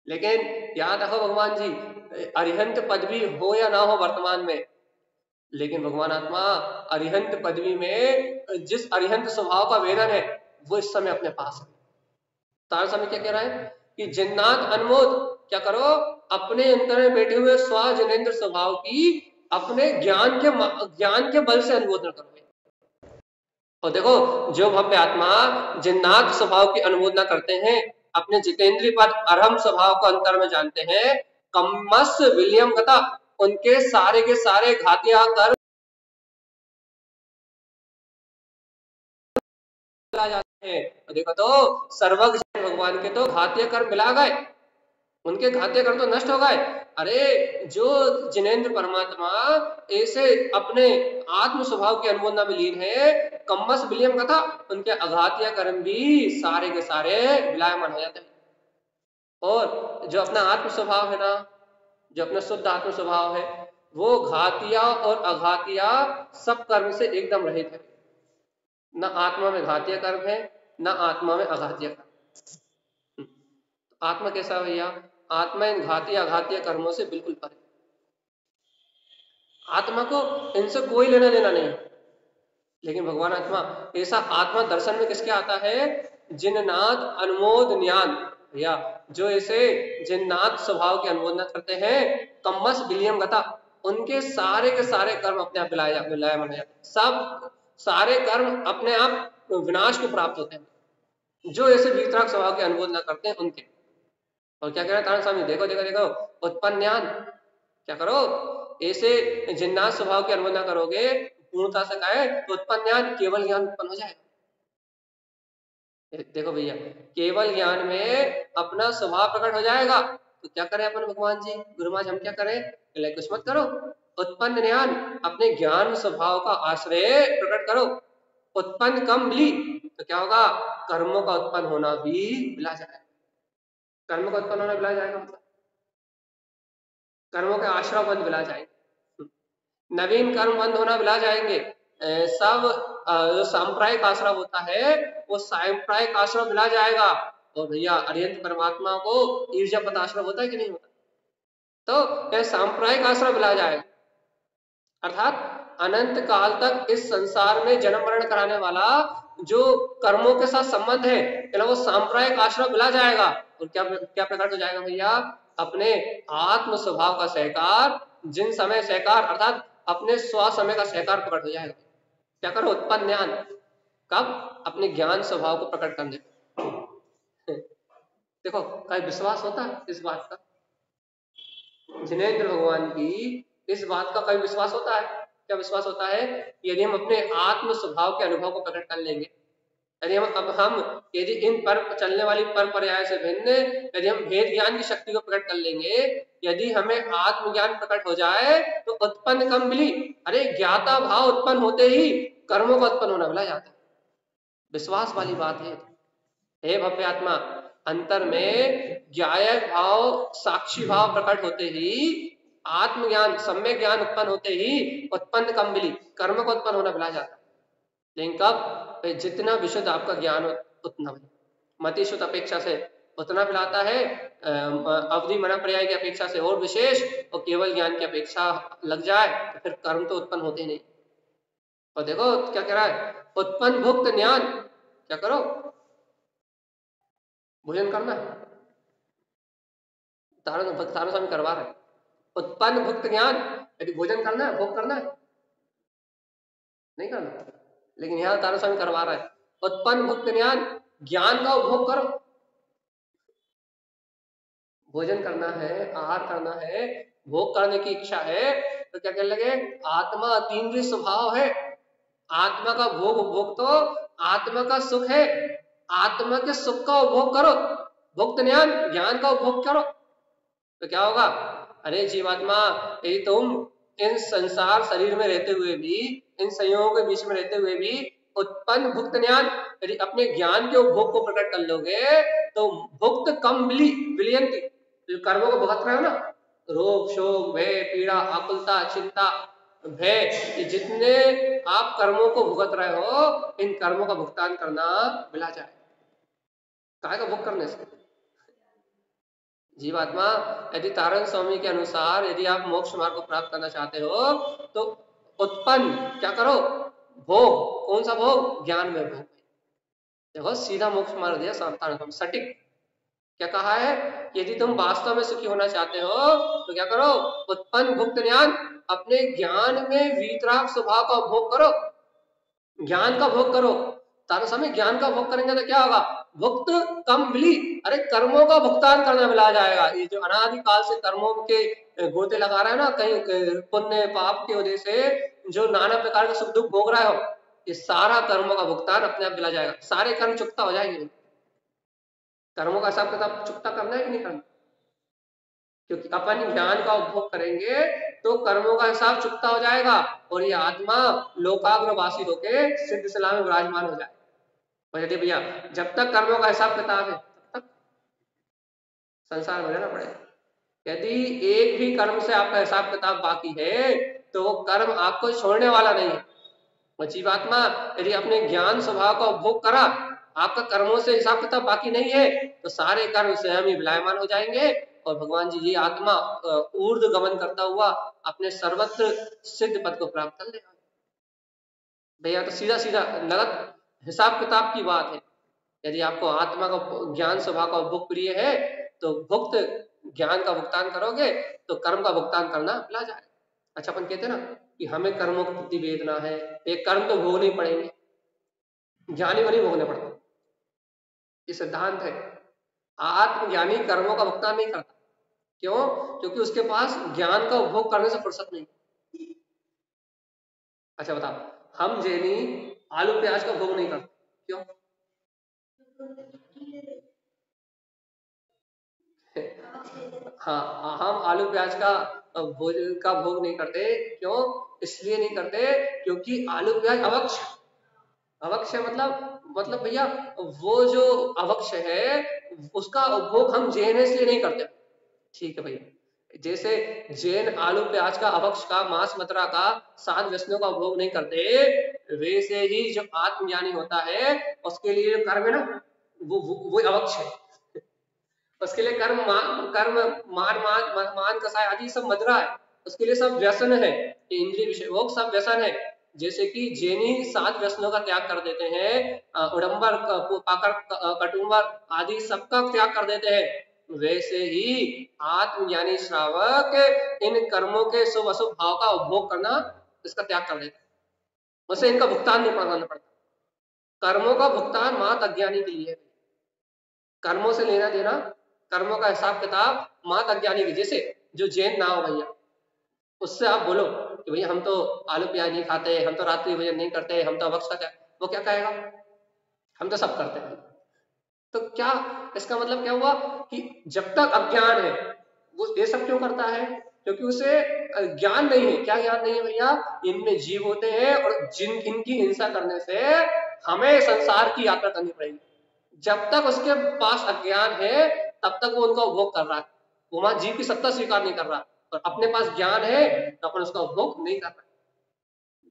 लेकिन याद रखो भगवान जी, अरिहंत पदवी हो या ना हो वर्तमान में, लेकिन भगवान आत्मा अरिहंत पदवी में जिस अरिहंत स्वभाव का वेदन है वो इस समय अपने पास है। तार समय क्या कह रहा है कि जिन्नाथ अनुमोद, क्या करो, अपने अंतर में बैठे हुए स्व जिनेंद्र स्वभाव की अपने ज्ञान के बल से अनुमोदन करो। और देखो जो भव्य आत्मा जिन्नाथ स्वभाव की अनुमोदना करते हैं, अपने जितेंद्रीय पद अरहम स्वभाव को अंतर में जानते हैं, कम्मस विलियम गता, उनके सारे के सारे घातिया कर्म जाते हैं। देखो तो सर्वज्ञ भगवान के तो घातिया कर्म मिला गए, उनके घातिया कर्म तो नष्ट हो गए। अरे जो जिनेंद्र परमात्मा ऐसे अपने आत्म स्वभाव की अनुमोदना में लीन है, कम्मस विलियम कथा, उनके अघातिया कर्म भी सारे के सारे विलायमान हो जाते हैं। और जो अपना आत्म स्वभाव है ना, जो अपना शुद्ध आत्म स्वभाव है, वो घातिया और अघातिया सब कर्म से एकदम रहित है। न आत्मा में घातिया कर्म है, न आत्मा में अघातिया कर्म। आत्मा कैसा भैया, आत्मा इन घातीय अघातीय कर्मों से बिल्कुल परे। आत्मा को इनसे कोई लेना देना नहीं। लेकिन भगवान आत्मा ऐसा आत्मा दर्शन में किसके आता है, जिन्नाथ अनुमोद ज्ञान, भैया जो ऐसे जिन्नाथ स्वभाव की अनुमोदना करते हैं, कम्मस विलियम गता, उनके सारे के सारे कर्म अपने आप विलायमान हो जाते, सब सारे कर्म अपने आप विनाश को प्राप्त होते हैं, जो ऐसे वितराग स्वभाव की अनुमोदना करते हैं उनके। और क्या कह रहा है तारण स्वामी, देखो देखो देखो, उत्पन्न ज्ञान, क्या करो, ऐसे जिन्नाथ स्वभाव की अनुमोदना करोगे पूर्णता से कहे तो उत्पन्न ज्ञान, केवल ज्ञान उत्पन्न हो जाएगा। देखो भैया, केवल ज्ञान में अपना स्वभाव प्रकट हो जाएगा। तो क्या करें अपन भगवान जी, गुरु महाराज हम क्या करें, कुछ मत करो, उत्पन्न ज्ञान अपने ज्ञान स्वभाव का आश्रय प्रकट करो। उत्पन्न कम भी, तो क्या होगा, कर्मों का उत्पन्न होना भी मिला जाएगा। कर्म का उत्पन्न होना मिला जाएगा, मतलब कर्मों के आश्रय बंद मिला जाएंगे, नवीन कर्म बंद होना मिला जाएंगे। सब जो सांप्रायिक आश्रय होता है वो सांप्रायिक आश्रय मिला जाएगा। और भैया अरिहंत परमात्मा को ईर्ष्यापद आश्रय होता है कि नहीं होता, तो यह सांप्रायिक आश्रय मिला जाएगा। अर्थात अनंत काल तक इस संसार में जन्म मरण कराने वाला जो कर्मों के साथ संबंध है, वो सांप्रायिक आश्रय मिला जाएगा। और क्या क्या प्रकट हो जाएगा भैया, अपने आत्म स्वभाव का सहकार, जिन समय सहकार अर्थात अपने स्व समय का सहकार प्रकट हो जाएगा। क्या करो, उत्पन्न ज्ञान, कब, अपने ज्ञान स्वभाव को प्रकट करने। देखो कहीं विश्वास होता है इस बात का, जिनेंद्र भगवान की इस बात का कभी विश्वास होता है? क्या विश्वास होता है? यदि हम अपने आत्म स्वभाव के अनुभव को प्रकट कर लेंगे, यदि इन पर चलने वाली पर पर्याय से भिन्न यदि हम भेद ज्ञान की शक्ति को प्रकट कर लेंगे, यदि हमें आत्मज्ञान प्रकट हो जाए तो उत्पन्न कम मिली, अरे ज्ञाता भाव उत्पन्न होते ही कर्मों का उत्पन्न होना मिला जाता है। विश्वास वाली बात है। हे भव्य आत्मा, अंतर में ज्ञायक भाव साक्षी भाव प्रकट होते ही, आत्मज्ञान सम्यक ज्ञान उत्पन्न होते ही उत्पन्न कम मिली, कर्म का उत्पन्न होना मिला जाता है। लेकिन कब, जितना विशुद्ध आपका ज्ञान हो उतना। मतिश्रुत अपेक्षा से उतना पिलाता है, अवधि मना पर्याय की अपेक्षा से और विशेष, और केवल ज्ञान की अपेक्षा लग जाए तो फिर कर्म तो उत्पन्न होते नहीं। और देखो क्या कह रहा है, उत्पन्न भुक्त ज्ञान, क्या करो, भोजन करना है, तारण स्वामी करवा रहे, उत्पन्न भुक्त ज्ञान, यदि भोजन करना है, भोग करना है, नहीं करना, लेकिन यहाँ तारण स्वामी करवा रहा है, उत्पन्न भुक्त ज्ञान, ज्ञान का उपभोग करो। भोजन करना है, आहार करना है, भोग करने की इच्छा है, तो क्या कहने लगे, आत्मा अतीन्द्रिय स्वभाव है, आत्मा का भोग उपभोग तो आत्मा का सुख है, आत्मा के सुख का उपभोग करो, भुक्त ज्ञान का उपभोग करो, तो क्या होगा, अरे जीवात्मा, यदि तुम इन संसार शरीर में रहते हुए भी, इन संयोगों के बीच में रहते हुए भी उत्पन्न भुक्त ज्ञान, यदि अपने ज्ञान के उपभोग को प्रकट कर लोगे तो भुक्त कम विलियंती, जो कर्मों को भुगत रहे हो ना, रोग शोक भय पीड़ा आकुलता चिंता भय, ये जितने आप कर्मों को भुगत रहे हो, इन कर्मों का भुगतान करना मिला जाए। काहे का भोग करने से जीवात्मा, यदि तारण स्वामी के अनुसार यदि आप मोक्ष मार्ग को प्राप्त करना चाहते हो तो उत्पन्न क्या करो, भोग, कौन सा भोग, ज्ञान में भोग। देखो सीधा मोक्ष मार्ग दिया तारण स्वामी, सटीक क्या कहा है, यदि तुम वास्तव में सुखी होना चाहते हो तो क्या करो, उत्पन्न भुक्त ज्ञान, अपने ज्ञान में वीतराग स्वभाव का भोग करो, ज्ञान का भोग करो। तारण स्वामी ज्ञान का भोग करेंगे तो क्या होगा, भुक्त कम मिली, अरे कर्मों का भुगतान करना मिला जाएगा। ये जो अनादिकाल से कर्मों के गोते लगा रहा है ना, कहीं पुण्य पाप की वजह से जो नाना प्रकार के सुख दुख भोग रहे हो, ये सारा कर्मों का भुगतान अपने आप मिला जाएगा, सारे कर्म चुकता हो जाएंगे। कर्मों का हिसाब किताब चुकता करना है कि नहीं करना, क्योंकि अपन ज्ञान का उपभोग करेंगे तो कर्मों का हिसाब चुकता हो जाएगा और ये आत्मा लोकाग्रवासी होके सिद्ध सलाह में विराजमान हो जाए। यदि भैया जब तक कर्मों का हिसाब किताब है तब तक संसार में रहना पड़ेगा। यदि एक भी कर्म से आपका हिसाब किताब बाकी है तो वो कर्म आपको छोड़ने वाला नहीं है। जीवात्मा यदि अपने ज्ञान स्वभाव का उपभोग करा, आपका कर्मों से हिसाब किताब बाकी नहीं है, तो सारे कर्म स्वयं ही विलायमान हो जाएंगे और भगवान जी ये आत्मा ऊर्ध्व गमन करता हुआ अपने सर्वत्र सिद्ध पद को प्राप्त कर लेगा। भैया तो सीधा सीधा नगद हिसाब किताब की बात है। यदि आपको आत्मा का ज्ञान स्वभाव का उपभोग प्रिय है तो भुक्त ज्ञान का भुगतान करोगे तो कर्म का भुगतान करना मिला जाए। अच्छा, अपन कहते हैं ना कि हमें कर्मों के प्रति वेदना है, एक कर्म तो भोगने पड़ेंगे, ज्ञानी को नहीं भोगने पड़ते, ये सिद्धांत है। आत्मज्ञानी कर्मों का भुगतान नहीं करता, क्यों? क्योंकि उसके पास ज्ञान का उपभोग करने से फुर्सत नहीं। अच्छा बताओ, हम जैनी आलू प्याज का भोग नहीं करते, क्यों? हाँ, हम आलू प्याज का भोजन का भोग नहीं करते, क्यों? इसलिए नहीं करते क्योंकि आलू प्याज अवक्ष, अवक्ष मतलब भैया वो जो अवक्ष है उसका उपभोग हम जैन इसलिए नहीं करते। ठीक है भैया, जैसे जैन आलू प्याज का अवक्ष का मांस मदिरा का सात व्यसनों का उपभोग नहीं करते, वैसे ही जो आत्मज्ञानी होता है उसके लिए जो कर्म है ना वो अवक्ष है। उसके लिए कर्म मान कसाय आदि सब मदिरा है, उसके लिए सब व्यसन है, इंद्रिय विषय भोग सब व्यसन है। जैसे कि जैनी सात व्यसनों का त्याग कर देते हैं, उडंबर पाकर कटुंबर आदि सबका त्याग कर देते हैं, वैसे ही आत्मज्ञानी श्रावक इन कर्मों के शुभ अशुभ भाव का उपभोग करना, इसका त्याग कर देते हैं, उसे इनका भुगतान नहीं करना पड़ता। कर्मों का भुगतान मात अज्ञानी के लिए है, कर्मों से लेना देना, कर्मों का हिसाब किताब मात अज्ञानी की। जैसे जो जैन ना हो भैया, उससे आप बोलो कि भैया हम तो आलू प्याज नहीं खाते, हम तो रात्रि भोजन नहीं करते, हम तो अवक्ष का, वो क्या कहेगा, हम तो सब करते हैं। तो क्या इसका मतलब क्या हुआ कि जब तक अज्ञान है वो ये सब क्यों करता है, क्योंकि उसे ज्ञान नहीं है। क्या ज्ञान नहीं है भैया, इनमें जीव होते हैं और इनकी हिंसा करने से हमें संसार की यात्रा करनी पड़ेगी। जब तक उसके पास अज्ञान है तब तक वो उनका उपभोग कर रहा है, वो वहां जीव की सत्ता स्वीकार नहीं कर रहा, और अपने पास ज्ञान है तो अपन उसका उपभोग नहीं कर रहा।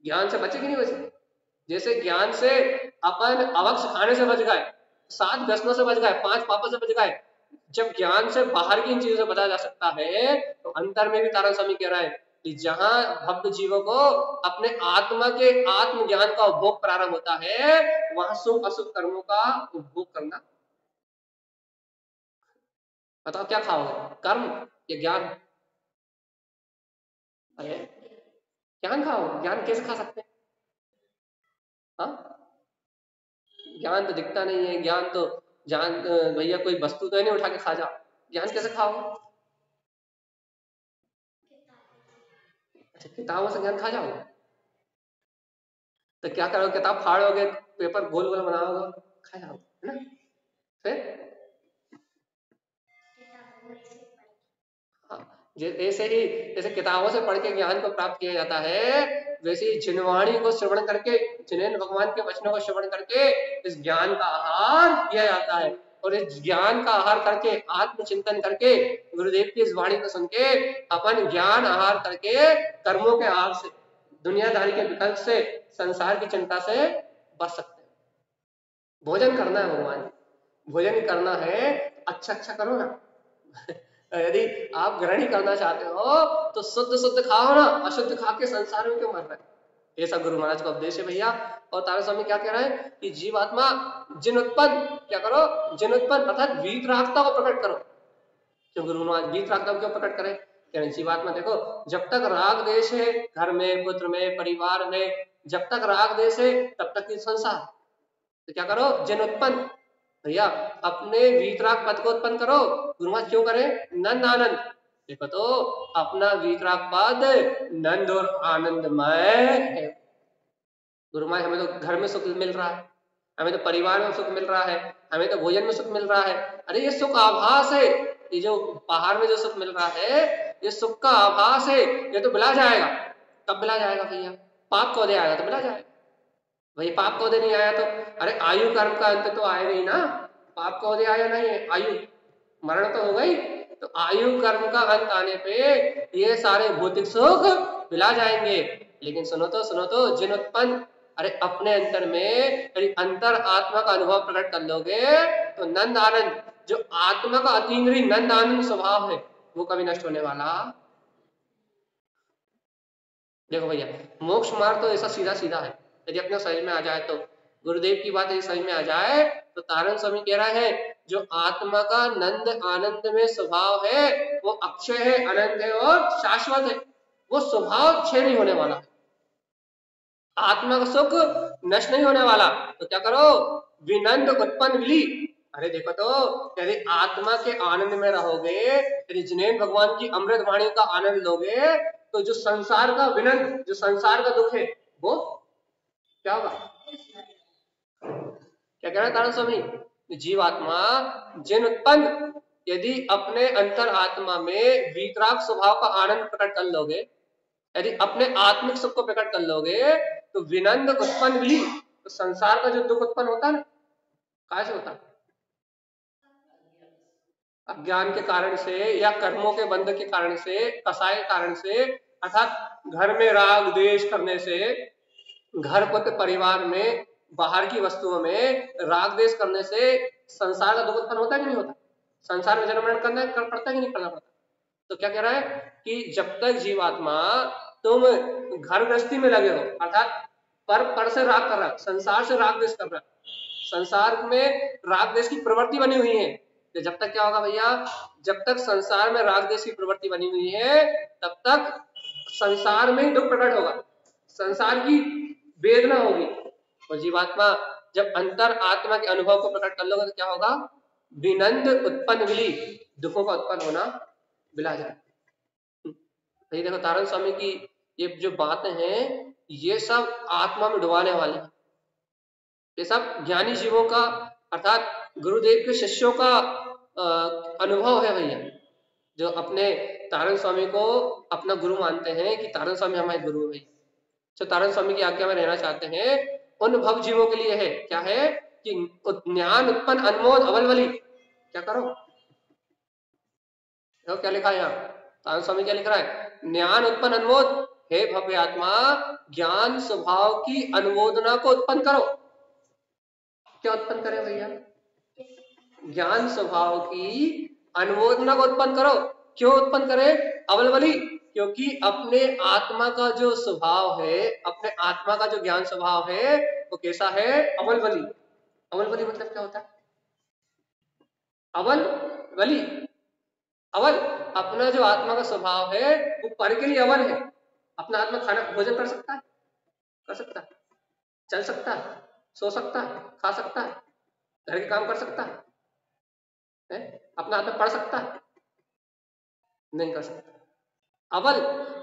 ज्ञान से बचे कि नहीं बचे? जैसे ज्ञान से अपन अवक्ष खाने से बच गए, 7 व्यसनों से बच गए, 5 पापों से बच गए। जब ज्ञान से बाहर की इन चीजों से बचा जा सकता है तो अंतर में भी तारण स्वामी कह रहा है कि जहां भक्त जीवों को अपने आत्मा के आत्मज्ञान का उपभोग प्रारंभ होता है वहां शुभ अशुभ कर्मों का उपभोग करना। बताओ क्या खाओगे, कर्म या ज्ञान? अरे ज्ञान खाओ, ज्ञान कैसे खा सकते हैं? हाँ, ज्ञान तो दिखता नहीं है, ज्ञान तो जान भैया कोई वस्तु तो नहीं उठा के खा जाओ, ज्ञान कैसे खाओ? अच्छा, किताबों से ज्ञान खा जाओ तो क्या करोगे? किताब फाड़ोगे, पेपर गोल गोल बनाओगे, खा जाओगे, है ना? फिर हाँ, ऐसे ही जैसे किताबों से पढ़ के ज्ञान को प्राप्त किया जाता है वैसे ही जिनवाणी को श्रवण करके, जिनेन्द्र भगवान के वचनों को श्रवण करके इस ज्ञान का आहार किया जाता है। और इस ज्ञान का आहार करके, आत्मचिंतन करके, गुरुदेव की इस वाणी को सुन के अपन ज्ञान आहार करके कर्मों के आहार से, दुनियादारी के विकल्प से, संसार की चिंता से बच सकते हैं। भोजन करना है भगवान, भोजन करना है, अच्छा अच्छा करो ना। यदि आप ग्रहण ही करना चाहते हो तो शुद्ध शुद्ध खाओ ना, अशुद्ध खा के संसार में क्यों मर रहे? ये सब गुरु महाराज का उपदेश है भैया। और तारा स्वामी क्या कह रहा है कि जीवात्मा जिन उत्पन्न क्या करो, जिन उत्पन्न अर्थात वीतरागता को प्रकट करो। क्यों गुरु महाराज वीतरागता को क्यों प्रकट करें? कह रहे जीवात्मा देखो, जब तक राग देश है घर में, पुत्र में, परिवार में, जब तक राग देश है तब तक संसार। तो क्या करो, जिन उत्पन्न भैया अपने वीतराग पद को उत्पन्न करो। गुरु महाराज क्यों करें? नंद आनंद। देखो तो अपना वीतराग पद नंद और आनंदमय है। गुरु महाराज हमें तो घर में सुख मिल रहा है, हमें तो परिवार में सुख मिल रहा है, हमें तो भोजन में सुख मिल रहा है। अरे ये सुख आभास है, ये जो बाहर में जो सुख मिल रहा है ये सुख का आभास है, ये तो बिला जाएगा। कब बिला जाएगा भैया? पाप को दे आएगा तो बिला जाएगा। भाई पाप को दे नहीं आया तो अरे आयु कर्म का अंत तो आएगा ही ना। पाप को दे आया नहीं है, आयु मरण तो हो गई, तो आयु कर्म का अंत आने पे ये सारे भौतिक सुख बिला जाएंगे। लेकिन सुनो तो जिन उत्पन्न, अरे अपने अंतर में अंतर आत्मा का अनुभव प्रकट कर लोगे तो नंद आनंद, जो आत्मा का अतीन्द्रिय नंद आनंद स्वभाव है वो कभी नष्ट होने वाला। देखो भैया मोक्ष मार्ग तो ऐसा सीधा सीधा है, यदि अपने समझ में आ जाए तो, गुरुदेव की बात यदि समझ में आ जाए तो तारण स्वामी कह रहा है जो आत्मा का नंद आनंद में स्वभाव है वो अक्षय है, अनंत है और शाश्वत है। वो स्वभाव क्षय नहीं होने वाला, आत्मा का सुख नष्ट नहीं होने वाला। तो क्या करो, विनंद उत्पन्न विली। अरे देखो तो यदि आत्मा के आनंद में रहोगे, यदि जिनेन्द्र भगवान की अमृत वाणी का आनंद लोगे तो जो संसार का विनंद, जो संसार का दुख है वो क्या होगा? क्या कह रहा है तारण स्वामी? जीवात्मा जिन उत्पन्न, यदि अपने अंतर आत्मा में वीतराग स्वभाव का आनंद प्रकट कर लोगे, यदि अपने आत्मिक सुख को प्रकट कर लोगे तो विनंद उत्पन्न विली, तो संसार का जो दुख उत्पन्न होता है ना, कैसे होता? अज्ञान के कारण से या कर्मों के बंध के कारण से, कसाय के कारण से, अर्थात घर में राग द्वेष करने से, घर पुत्र परिवार में, बाहर की वस्तुओं में राग द्वेष करने से संसार का दुख उत्पन्न होता है कि नहीं होता? संसार में जन्म मरण करना पड़ता है कि नहीं करना पड़ता? तो क्या कह रहा है कि जब तक जीवात्मा तुम घर गृहस्थी में लगे हो, अर्थात पर से राग कर रहा है, संसार से राग द्वेष कर रहा है, संसार में राग द्वेष की प्रवृत्ति बनी हुई है, तो जब तक क्या होगा भैया, जब तक संसार में राग द्वेष की प्रवृत्ति बनी हुई है तब तक संसार में ही दुख प्रकट होगा, संसार की वेदना होगी। और जीवात्मा जब अंतर आत्मा के अनुभव को प्रकट कर लोगे तो क्या होगा? विनंद उत्पन्न विली, दुखों का उत्पन्न होना बिला जाए। तो देखो तारण स्वामी की ये जो बातें हैं ये सब आत्मा में डुबाने वाली, ये सब ज्ञानी जीवों का अर्थात गुरुदेव के शिष्यों का अनुभव है भैया, जो अपने तारण स्वामी को अपना गुरु मानते हैं कि तारण स्वामी हमारे गुरु है, जो तारण स्वामी की आज्ञा में रहना चाहते हैं, उन भव जीवों के लिए है क्या है कि ज्ञान उत्पन्न अनमोद अवलवली। क्या करो, देखो क्या लिखा है यहाँ, तारण स्वामी क्या लिख रहा है? ज्ञान उत्पन्न अनमोद, हे भव्य आत्मा ज्ञान स्वभाव की अनुमोदना को उत्पन्न करो। क्या उत्पन्न करें भैया? ज्ञान स्वभाव की अनुमोदना को उत्पन्न करो। क्यों उत्पन्न करे? अवल बली, क्योंकि अपने आत्मा का जो स्वभाव है, अपने आत्मा का जो ज्ञान स्वभाव है वो कैसा है? अवल बली। अवल बली मतलब क्या होता है? अवल बली, अवल, अपना जो आत्मा का स्वभाव है वो पर के लिए अवल है। अपना आत्मा खाना भोजन कर सकता है? कर सकता है। चल सकता है, सो सकता है, खा सकता है, घर के काम कर सकता है? अपना आत्मा पढ़ सकता है? नहीं कर सकता। अवल,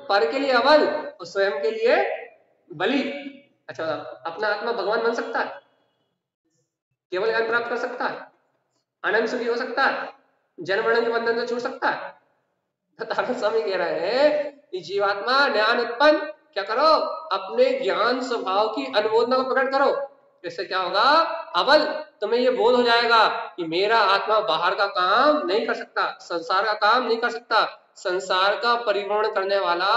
पर के लिए अवल और स्वयं के लिए बलि। अच्छा, अपना आत्मा भगवान बन सकता है? केवल ज्ञान प्राप्त कर सकता है? अनंत सुखी हो सकता है? जन्म मरण के बंधन से छूट सकता है? तारक स्वामी कह रहे हैं कि जीवात्मा ज्ञान उत्पन्न क्या करो? अपने ज्ञान स्वभाव की अनुमोदना को प्रकट करो। इससे क्या होगा? अवल, तुम्हें ये बोध हो जाएगा कि मेरा आत्मा बाहर का काम नहीं कर सकता, संसार का काम नहीं कर सकता, संसार का परिभ्रमण करने वाला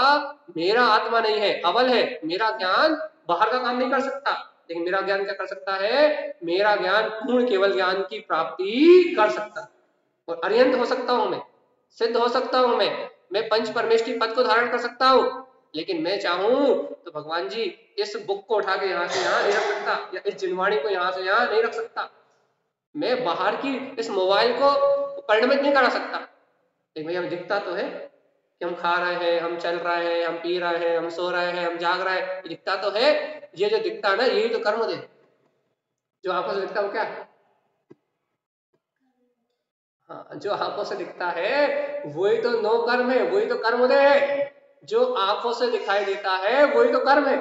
मेरा आत्मा नहीं है, अवल है। मेरा ज्ञान बाहर का काम नहीं कर सकता, लेकिन मेरा ज्ञान क्या कर सकता है? मेरा ज्ञान पूर्ण केवल ज्ञान की प्राप्ति कर सकता है और अर्यंत हो सकता हूं, मैं सिद्ध हो सकता हूं, मैं पंच परमेष्ठी पद को धारण कर सकता हूं। लेकिन मैं चाहूं तो भगवान जी इस बुक को उठा के यहाँ से यहाँ नहीं रख सकता, या इस जिनवाणी को यहाँ से यहाँ नहीं रख सकता। मैं बाहर की इस मोबाइल को परिणमित नहीं करा सकता। लेकिन भैया दिखता तो है कि हम खा रहे हैं, हम चल रहे हैं, हम पी रहे हैं, हम सो रहे हैं, हम जाग रहे हैं, दिखता तो है। ये जो दिखता है ना, यही तो कर्म दे। जो आंखों से दिखता है वो क्या है? हाँ, जो आंखों से दिखता है वही तो नो कर्म है, वही तो कर्म उदय है। जो आंखों से दिखाई देता है वही तो कर्म है।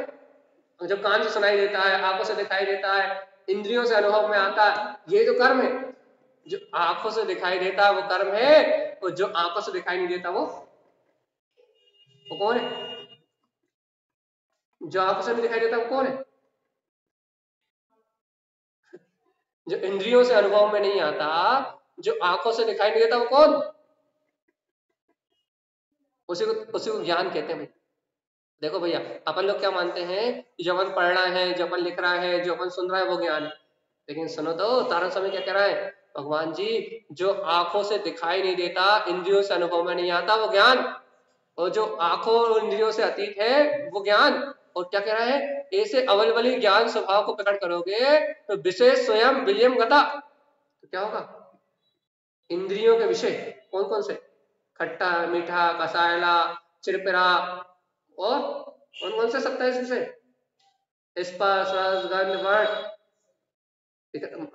जो कान से सुनाई देता है, आंखों से दिखाई देता है, इंद्रियों से अनुभव में आता है, ये तो कर्म है। जो आंखों से दिखाई देता है वो कर्म है, और जो आंखों से दिखाई नहीं देता वो कौन है? जो आंखों से नहीं दिखाई देता वो कौन है? जो इंद्रियों से अनुभव में नहीं आता, जो आंखों से दिखाई नहीं देता वो कौन? उसी को ज्ञान कहते हैं भाई। देखो भैया, अपन लोग क्या मानते हैं कि जो अपन पढ़ रहा है, जो अपन लिख रहा है, जो अपन सुन रहा है वो ज्ञान है। लेकिन सुनो तो, तारक स्वामी क्या कह रहा है? भगवान जी, जो आंखों से दिखाई नहीं देता, इंद्रियों से अनुभव में नहीं आता वो ज्ञान, और जो आंखों और इंद्रियों से अतीत है वो ज्ञान। और क्या कह रहा है? ऐसे अवलवली ज्ञान स्वभाव को प्रकट करोगे तो विशेष स्वयं विलियम गता, तो क्या होगा? इंद्रियों के विषय कौन कौन से? खट्टा, मीठा, कसायला, चिरपिरा, और कौन कौन से 27 विषय? स्पर्श, रस, गंध, वर्ण,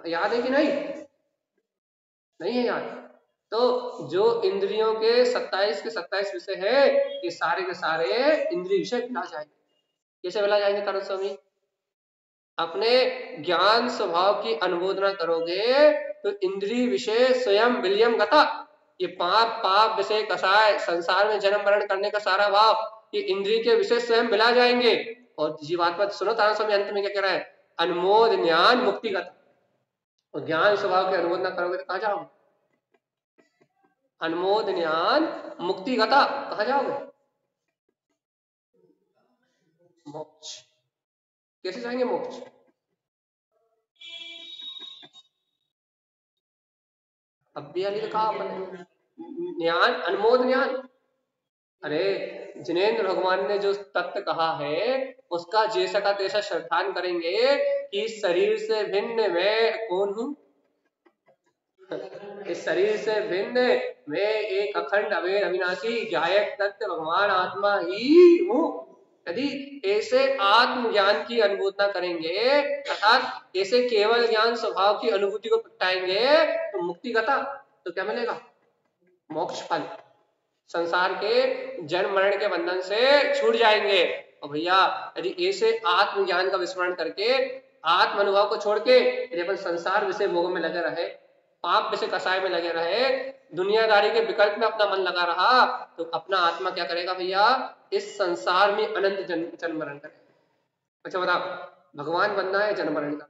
याद है कि नहीं? नहीं है याद? तो जो इंद्रियों के 27 के 27 विषय है, ये सारे के सारे इंद्रिय विषय मिला जाएंगे। कैसे मिला जाएंगे तारक स्वामी? अपने ज्ञान स्वभाव की अनुमोदना करोगे तो इंद्रिय विषय स्वयं विलियम गता, ये पाप विषय कसाय, संसार में जन्म मरण करने का सारा भाव, ये इंद्रिय के विषय स्वयं मिला जाएंगे। और जीवात्मा, सुनो तारक स्वामी अंत में क्या कह रहा है? अनुमोद ज्ञान मुक्तिगत। और ज्ञान स्वभाव की अनुमोदना करोगे तो कहां जाओगे? अनुमोद ज्ञान मुक्तिगता, कहां जाओगे? मोक्ष। कैसे जाएंगे मोक्ष? अब भी अली कहा अपन ज्ञान, अनमोद ज्ञान। अरे जिनेन्द्र भगवान ने जो तत्व कहा है उसका जैसा का तैसा श्रद्धान करेंगे कि शरीर से भिन्न मैं कौन हूं? इस शरीर से भिन्न मैं एक अखंड अवेर अविनाशी गायक तत्व भगवान आत्मा ही हूं। यदि ऐसे आत्म ज्ञान की अनुमोदना करेंगे, अर्थात ऐसे केवल ज्ञान स्वभाव की अनुभूति को प्रगटाएंगे तो मुक्ति गता, तो क्या मिलेगा? मोक्ष फल। संसार के जन्म मरण के बंधन से छूट जाएंगे। और भैया यदि ऐसे आत्म ज्ञान का विस्मरण करके, आत्म अनुभव को छोड़ के यदि अपन संसार विषय भोग में लगे रहे, पाप विषय कसाय में लगे रहे, दुनियादारी के विकल्प में अपना मन लगा रहा, तो अपना आत्मा क्या करेगा भैया? इस संसार में अनंत जन्म मरण करेगा। अच्छा बताओ, भगवान बनना है जन्म मरण का?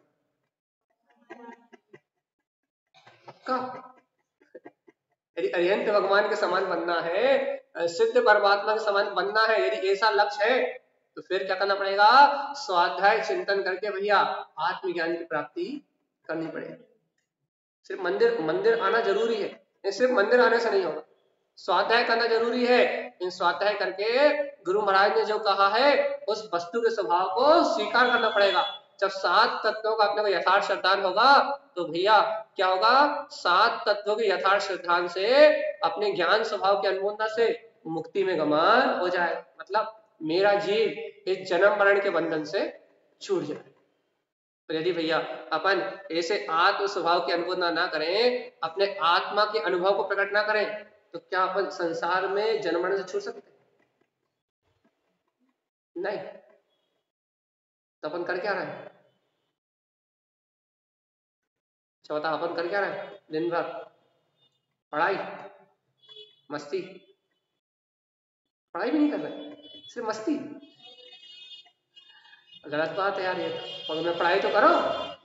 यदि अरिहंत भगवान के समान बनना है, सिद्ध परमात्मा के समान बनना है, यदि ऐसा लक्ष्य है, तो फिर क्या करना पड़ेगा? स्वाध्याय चिंतन करके भैया आत्मज्ञान की प्राप्ति करनी पड़ेगी। सिर्फ मंदिर मंदिर आना जरूरी है, सिर्फ मंदिर आने से नहीं होगा, स्वाध्याय करना जरूरी है। इन स्वाध्याय करके गुरु महाराज ने जो कहा है उस वस्तु के स्वभाव को स्वीकार करना पड़ेगा। जब 7 तत्वों का अपने को यथार्थ श्रद्धान होगा तो भैया क्या होगा, 7 तत्वों के यथार्थ श्रद्धान से अपने ज्ञान स्वभाव के अनुमोदना से मुक्ति में गमन हो जाए, मतलब मेरा जीव इस जन्म मरण के बंधन से छूट जाए। तो यदि भैया अपन ऐसे आत्म स्वभाव की अनुमोदना ना करें, अपने आत्मा के अनुभव को प्रकट ना करें, तो क्या अपन संसार में जन्म मरण से छूट सकते? नहीं। तो अपन कर क्या रहे हैं? अच्छा बता, अपन कर क्या रहे हैं? दिन भर पढ़ाई मस्ती, पढ़ाई भी नहीं कर रहे, सिर्फ मस्ती। गलत बात है यार ये, और मैं पढ़ाई तो करो,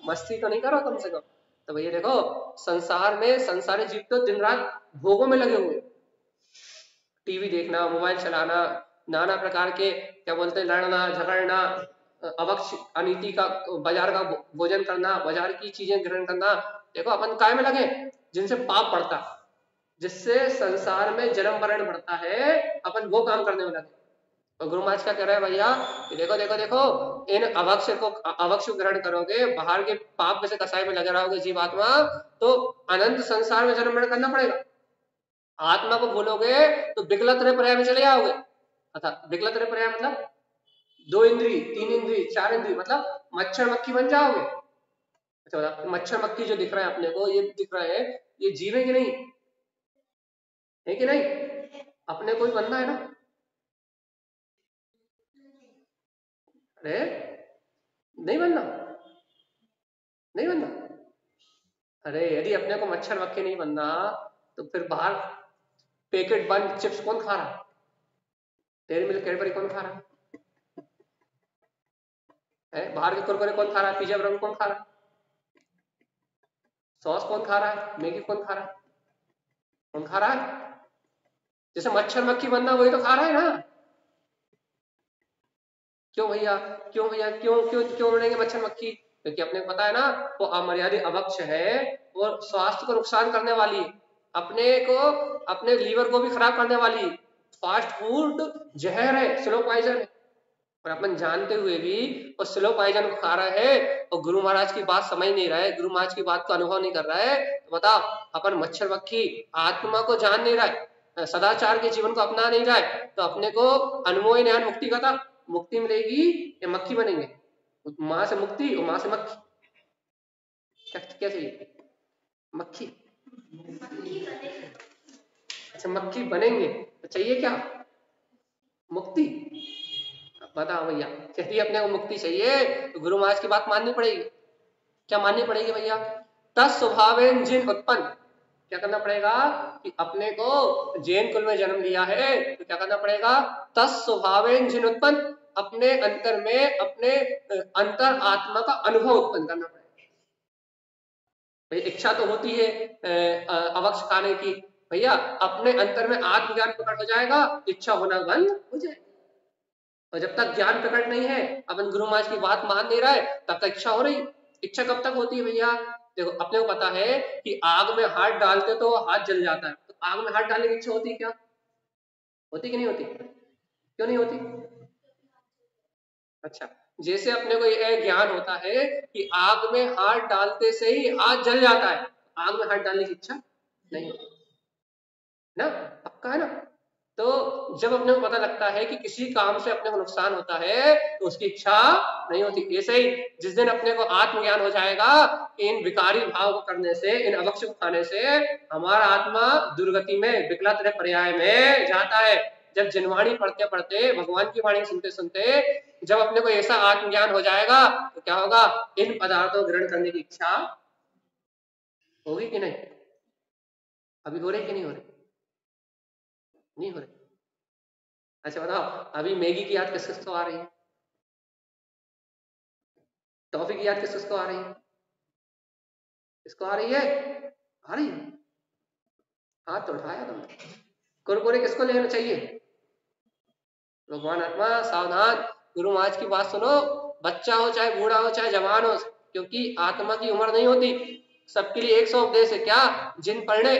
मस्ती तो नहीं करो कम से कम। तो भैया देखो, संसार में संसारी जीव तो दिन रात भोगों में लगे हुए, टीवी देखना, मोबाइल चलाना, नाना प्रकार के क्या बोलते हैं लड़ना झगड़ना, अवक्ष अनीति का, बाजार का भोजन करना, बाजार की चीजें ग्रहण करना। देखो अपन काय में लगे, जिनसे पाप बढ़ता, जिससे संसार में जन्म मरण बढ़ता है, अपन वो काम करने में लगे। और गुरु महाराज क्या कह रहा है भैया कि देखो देखो देखो, इन अवक्ष को ग्रहण करोगे, बाहर के पाप में से कसाई में लगे रहोगे जीवात्मा, तो अनंत संसार में जन्म मरण करना पड़ेगा। आत्मा को भूलोगे तो विकलत्र पर्याय में चले जाओगे। अर्थात विकलत्र पर्याय मतलब 2 इंद्री, 3 इंद्री, 4 इंद्री, मतलब मच्छर मक्खी बन जाओगे। अच्छा, मच्छर मक्खी जो दिख रहा है अपने को, ये दिख रहा है, ये जीव है कि नहीं? है कि नहीं? अपने को ही बनना है ना? अरे नहीं बनना, नहीं बनना। अरे यदि अपने को मच्छर मक्खी नहीं बनना तो फिर बाहर पैकेट बंद चिप्स कौन खा रहा है? डेयरी मिल्क कैडबरी कौन खा रहा है? बाहर के कुरकुरे कौन खा रहा है? पिज्जा ब्राउन कौन खा रहा है? सॉस कौन खा रहा है? मैगी कौन खा रहा है? कौन खा रहा है? जैसे मच्छर मक्खी बनना वही तो खा रहा है ना। क्यों भैया, क्यों भैया, क्यों क्यों क्यों बनेंगे मच्छर मक्खी? क्योंकि अपने को पता है ना वो अमर्यादित अभक्ष है और स्वास्थ्य को नुकसान करने वाली है, अपने को, अपने लीवर को भी खराब करने वाली है। फास्ट फूड जहर है, स्लो पॉइजन है, और अपन जानते हुए भी वो स्लो पॉइजन को खा रहा है और गुरु महाराज की बात समझ नहीं रहा है, गुरु महाराज की बात को अनुभव नहीं कर रहा है। तो बताओ, अपन मच्छर मक्खी आत्मा को जान नहीं रहा है, सदाचार के जीवन को अपना नहीं रहा है, तो अपने को अनुभव ज्ञान मुक्ति का था, मुक्ति मिलेगी या मक्खी बनेंगे? मां से मुक्ति और मां से मक्खी, क्या चाहिए? मक्खी। अच्छा मक्खी बनेंगे तो चाहिए क्या? मुक्ति। बताओ भैया, यदि अपने को मुक्ति चाहिए तो गुरु महाराज की बात माननी पड़ेगी। क्या माननी पड़ेगी भैया? तत्स्वभावेन जिन उत्पन्न, क्या करना पड़ेगा कि अपने को जैन कुल में जन्म लिया है तो क्या करना पड़ेगा? तत्स्वभावेन जिन उत्पन्न, अपने अंतर में अपने अंतर आत्मा का अनुभव उत्पन्न करना पड़ेगा। भाई इच्छा तो होती है अवक्ष खाने की, भैया अपने अंतर में आत्मज्ञान प्रकट हो जाएगा, इच्छा होना बंद हो जाएगा। और जब तक ज्ञान प्रकट नहीं है, अपन गुरु महाराज की बात मान नहीं रहा है, तब तक इच्छा हो रही। इच्छा कब तक होती है भैया? देखो अपने को पता है कि आग में हाथ डालते तो हाथ जल जाता है, तो आग में हाथ डालने की इच्छा होती है क्या? होती कि नहीं होती? क्यों नहीं होती? अच्छा, जैसे अपने को यह ज्ञान होता है कि आग में हाथ डालते से ही हाथ जल जाता है, आग में हाथ डालने की इच्छा नहीं होती ना, पक्का है ना? तो जब अपने को पता लगता है कि किसी काम से अपने को नुकसान होता है तो उसकी इच्छा नहीं होती। ऐसे ही जिस दिन अपने को आत्मज्ञान हो जाएगा, इन विकारी भाव को करने से, इन अवक्ष को खाने से हमारा आत्मा दुर्गति में, विकलत्र पर्याय में जाता है। जब जनवाणी पढ़ते पढ़ते, भगवान की वाणी सुनते सुनते जब अपने को ऐसा आत्मज्ञान हो जाएगा तो क्या होगा? इन पदार्थों को ग्रहण करने की इच्छा होगी कि नहीं? अभी हो रही कि नहीं हो रही? नहीं हो रही। अच्छा बताओ, अभी मैगी की याद किस किस को आ रही है? टॉफी की याद किस किस को आ रही है? किसको आ रही है? आ रही है? हाथ तो उठाया तुमने। कुरकुरे किसको लेना चाहिए? भगवान आत्मा सावधान, गुरु महाराज की बात सुनो, बच्चा हो चाहे बूढ़ा हो चाहे जवान हो, क्योंकि आत्मा की उम्र नहीं होती, सबके लिए एक सा उपदेश है, क्या? जिन परिणय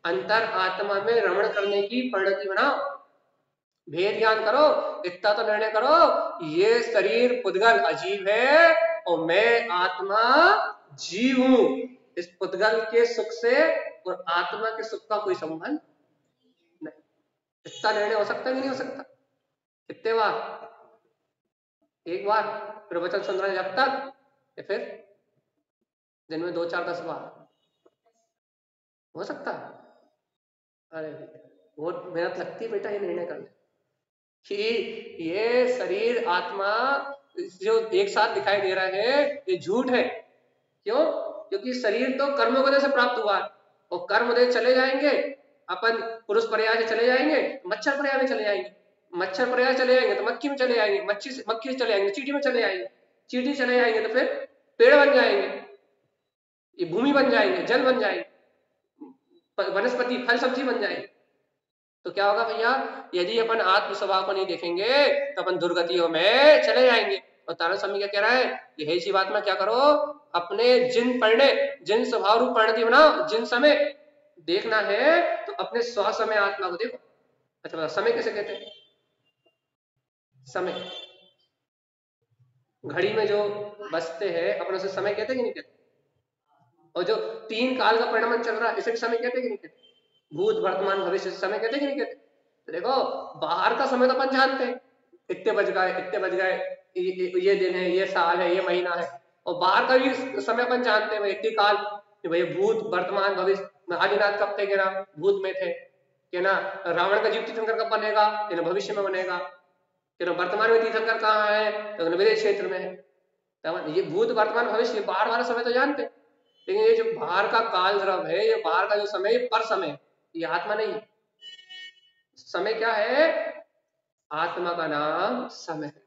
अंतर आत्मा में रमण करने की परिणति बनाओ, भेद ज्ञान करो, इतना तो निर्णय करो ये शरीर पुद्गल अजीब है और मैं आत्मा जीव हूं। इस पुद्गल के सुख से और आत्मा के सुख का कोई संबंध नहीं। इतना निर्णय हो सकता है कि नहीं हो सकता? कितने बार? एक बार प्रवचन सुन रहे जब तक, या फिर दिन में 2 4 10 बार? हो सकता है? अरे बहुत मेहनत लगती है बेटा ये निर्णय करने कि ये शरीर आत्मा जो एक साथ दिखाई दे रहा है ये झूठ है। क्यों? क्योंकि शरीर तो कर्मोदय से प्राप्त हुआ है और कर्मोदय चले जाएंगे, अपन पुरुष पर्याय से चले जाएंगे, मच्छर पर्याय में चले जाएंगे, मच्छर पर्याय चले जाएंगे तो मक्खी में चले जाएंगे, मक्खी से चले जाएंगे चींटी में चले जाएंगे, चींटी चले जाएंगे तो फिर पेड़ बन जाएंगे, ये भूमि बन जाएंगे, जल बन जाएंगे, वनस्पति फल सब्जी बन जाएंगे। तो क्या होगा भैया? यदि अपन आत्म स्वभाव को नहीं देखेंगे तो अपन दुर्गतियों में चले जाएंगे। और तारा स्वामी क्या कह रहा है? ये हे जीवात्मा क्या करो, अपने जिन परिणय जिन स्वभाव रूप परिणति बनाओ, जिन समय देखना है तो अपने स्व समय आत्मा को देखो। अच्छा समय कैसे कहते हैं? समय घड़ी में जो बजते हैं अपन उसे समय कहते कि नहीं कहते? और जो 3 काल का परिणाम चल रहा है इसे समय कहते कि नहीं कहते? भूत वर्तमान भविष्य समय कहते कि नहीं कहते? तो देखो बाहर का समय तो अपन जानते हैं, इतने बज गए, ये दिन है, ये साल है, ये महीना है। और बाहर का भी समय अपन जानते हैं, इतने काल कि भाई भूत वर्तमान भविष्य। आदिनाथ कब थे? ना भूत में थे, कि ना रावण का जीव तीर्थंकर कब बनेगा? कि ना भविष्य में बनेगा। कि ना वर्तमान में तीर्थंकर कहाँ है? तो विदेश क्षेत्र में है। ये भूत वर्तमान भविष्य बाहर वाला समय तो जानते हैं, लेकिन ये जो बाहर का काल द्रव है, ये बाहर का जो समय पर समय, ये आत्मा नहीं है। समय क्या है? आत्मा का नाम समय है।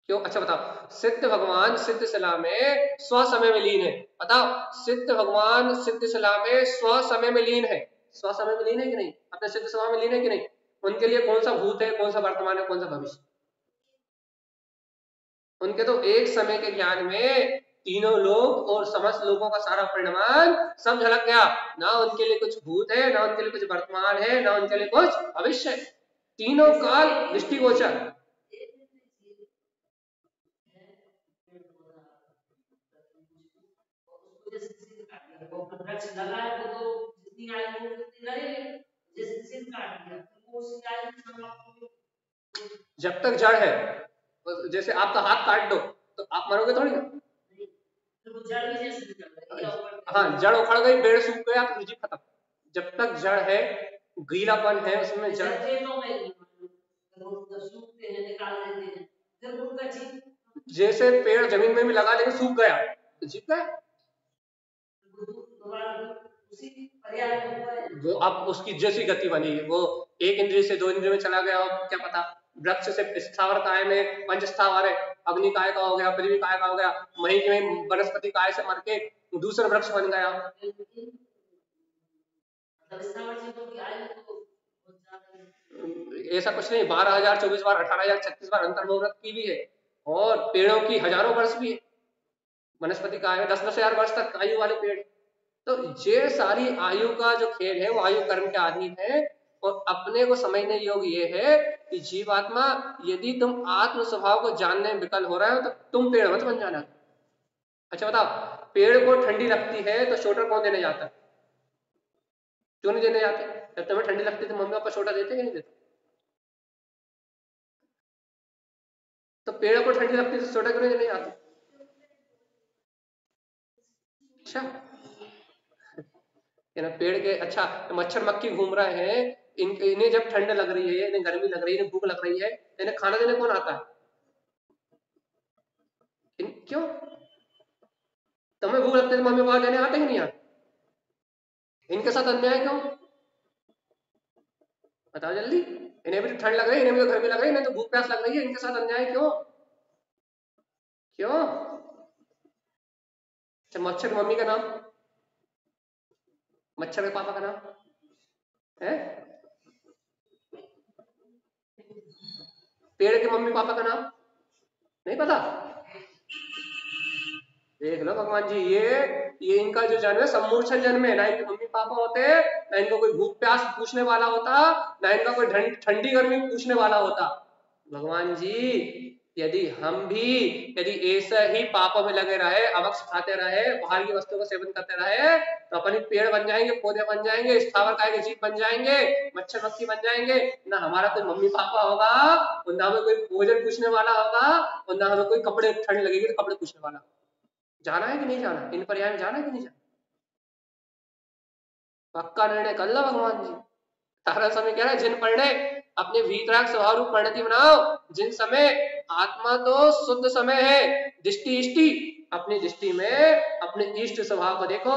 क्यों? अच्छा बताओ, सिद्ध भगवान सिद्ध शिला में स्व समय में लीन है। बताओ, सिद्ध भगवान सिद्ध शिला में स्व समय में लीन है। स्व समय में लीन है कि नहीं? अपने सिद्ध स्वभाव में लीन है कि नहीं? उनके लिए कौन सा भूत है, कौन सा वर्तमान है, कौन सा भविष्य? उनके तो एक समय के ज्ञान में तीनों लोग और समस्त लोगों का सारा परिणाम सब झलक गया। ना उनके लिए कुछ भूत है, ना उनके लिए कुछ वर्तमान है, ना उनके लिए कुछ भविष्य है। तीनों काल दृष्टिगोचर। जब तक जड़ है, जैसे आपका हाथ काट दो तो आप मरोगे थोड़ी ना। हाँ, जड़ उखड़ गई, पेड़ सूख गया तो जीव खत्म। जब तक जड़ है, गीलापन है उसमें, जड़ जैसे पेड़ जमीन में भी लगा लेकिन सूख गया तो जीव गया। वो अब उसकी जैसी गति बनी, वो एक इंद्रिय से 2 इंद्रिय में चला गया, और क्या पता वृक्ष से स्थावर काय में पंच स्थावर है, अग्नि काय का हो गया, पृथ्वी काय का हो गया, वहीं में वनस्पति काय से मर के दूसरा वृक्ष बन गया। ऐसा कुछ नहीं, 12,000 24 बार 18,000 36 बार अंतर्मुहूर्त की भी है, और पेड़ों की हजारों वर्ष भी है। वनस्पति काय में 10,000 वर्ष तक आयु वाले पेड़। तो ये सारी आयु का जो खेल है वो आयु कर्म के अधीन है। और अपने को समझने योग्य ये है कि जीवात्मा, यदि तुम आत्म स्वभाव को जानने में विकल हो रहे हो तो तुम पेड़ मत बन जाना। अच्छा बताओ, पेड़ को ठंडी लगती है तो स्वेटर कौन देने जाता है? क्यों नहीं देने जाते? जब तुम्हें ठंडी लगती है तो मम्मी पापा स्वेटर देते कि नहीं देते? तो पेड़ को ठंडी लगती है तो स्वेटर क्यों नहीं देने जाते? अच्छा, पेड़ के, अच्छा मच्छर मक्खी घूम रहे हैं, इन्हें जब ठंड लग रही है, इन्हें गर्मी लग रही है, इन्हें भूख लग रही है, इन्हें खाना देने कौन आता है? क्यों? तुम्हें भूख लगती है तो मम्मी पापा देने आते ही नहीं आते? इनके साथ अन्याय क्यों? बताओ जल्दी। इन्हें भी तो ठंड लग रही है, इन्हें भी तो गर्मी लग रही है, इन्हें तो भूख प्यास लग रही है, इनके साथ अन्याय क्यों? क्यों? अच्छा, मच्छर की मम्मी का नाम, मच्छर के पापा का नाम है? पेड़ के मम्मी पापा का नाम नहीं पता? देख लो भगवान जी, ये इनका जो जन्म है सम्मूर्छन जन्म है, ना इनके मम्मी पापा होते, ना इनको कोई भूख प्यास पूछने वाला होता, ना इनका कोई ठंडी गर्मी पूछने वाला होता। भगवान जी यदि हम भी यदि ऐसा ही पापों में लगे रहे, अवक्ष खाते रहे, बाहर की वस्तुओं का सेवन करते रहे, तो अपन पेड़ बन जाएंगे, पौधे बन जाएंगे, स्थावर काय के जीव बन जाएंगे, मच्छर मक्खी बन जाएंगे, ना हमारा कोई मम्मी पापा होगा, और ना हमें कोई भोजन पूछने वाला होगा, और ना हमें कोई कपड़े ठंड लगेगी तो कपड़े पूछने वाला। जाना है कि नहीं जाना, इन पर्याय में जाना है कि नहीं जाना? पक्का निर्णय कर लो भगवान जी। तारा समय कह रहा है, जिन परिणय अपने वीतराग स्वभाव रूप परिणति बनाओ, जिन समय आत्मा तो शुद्ध समय है, दृष्टि इष्टि, अपनी दृष्टि में अपने इष्ट स्वभाव को देखो।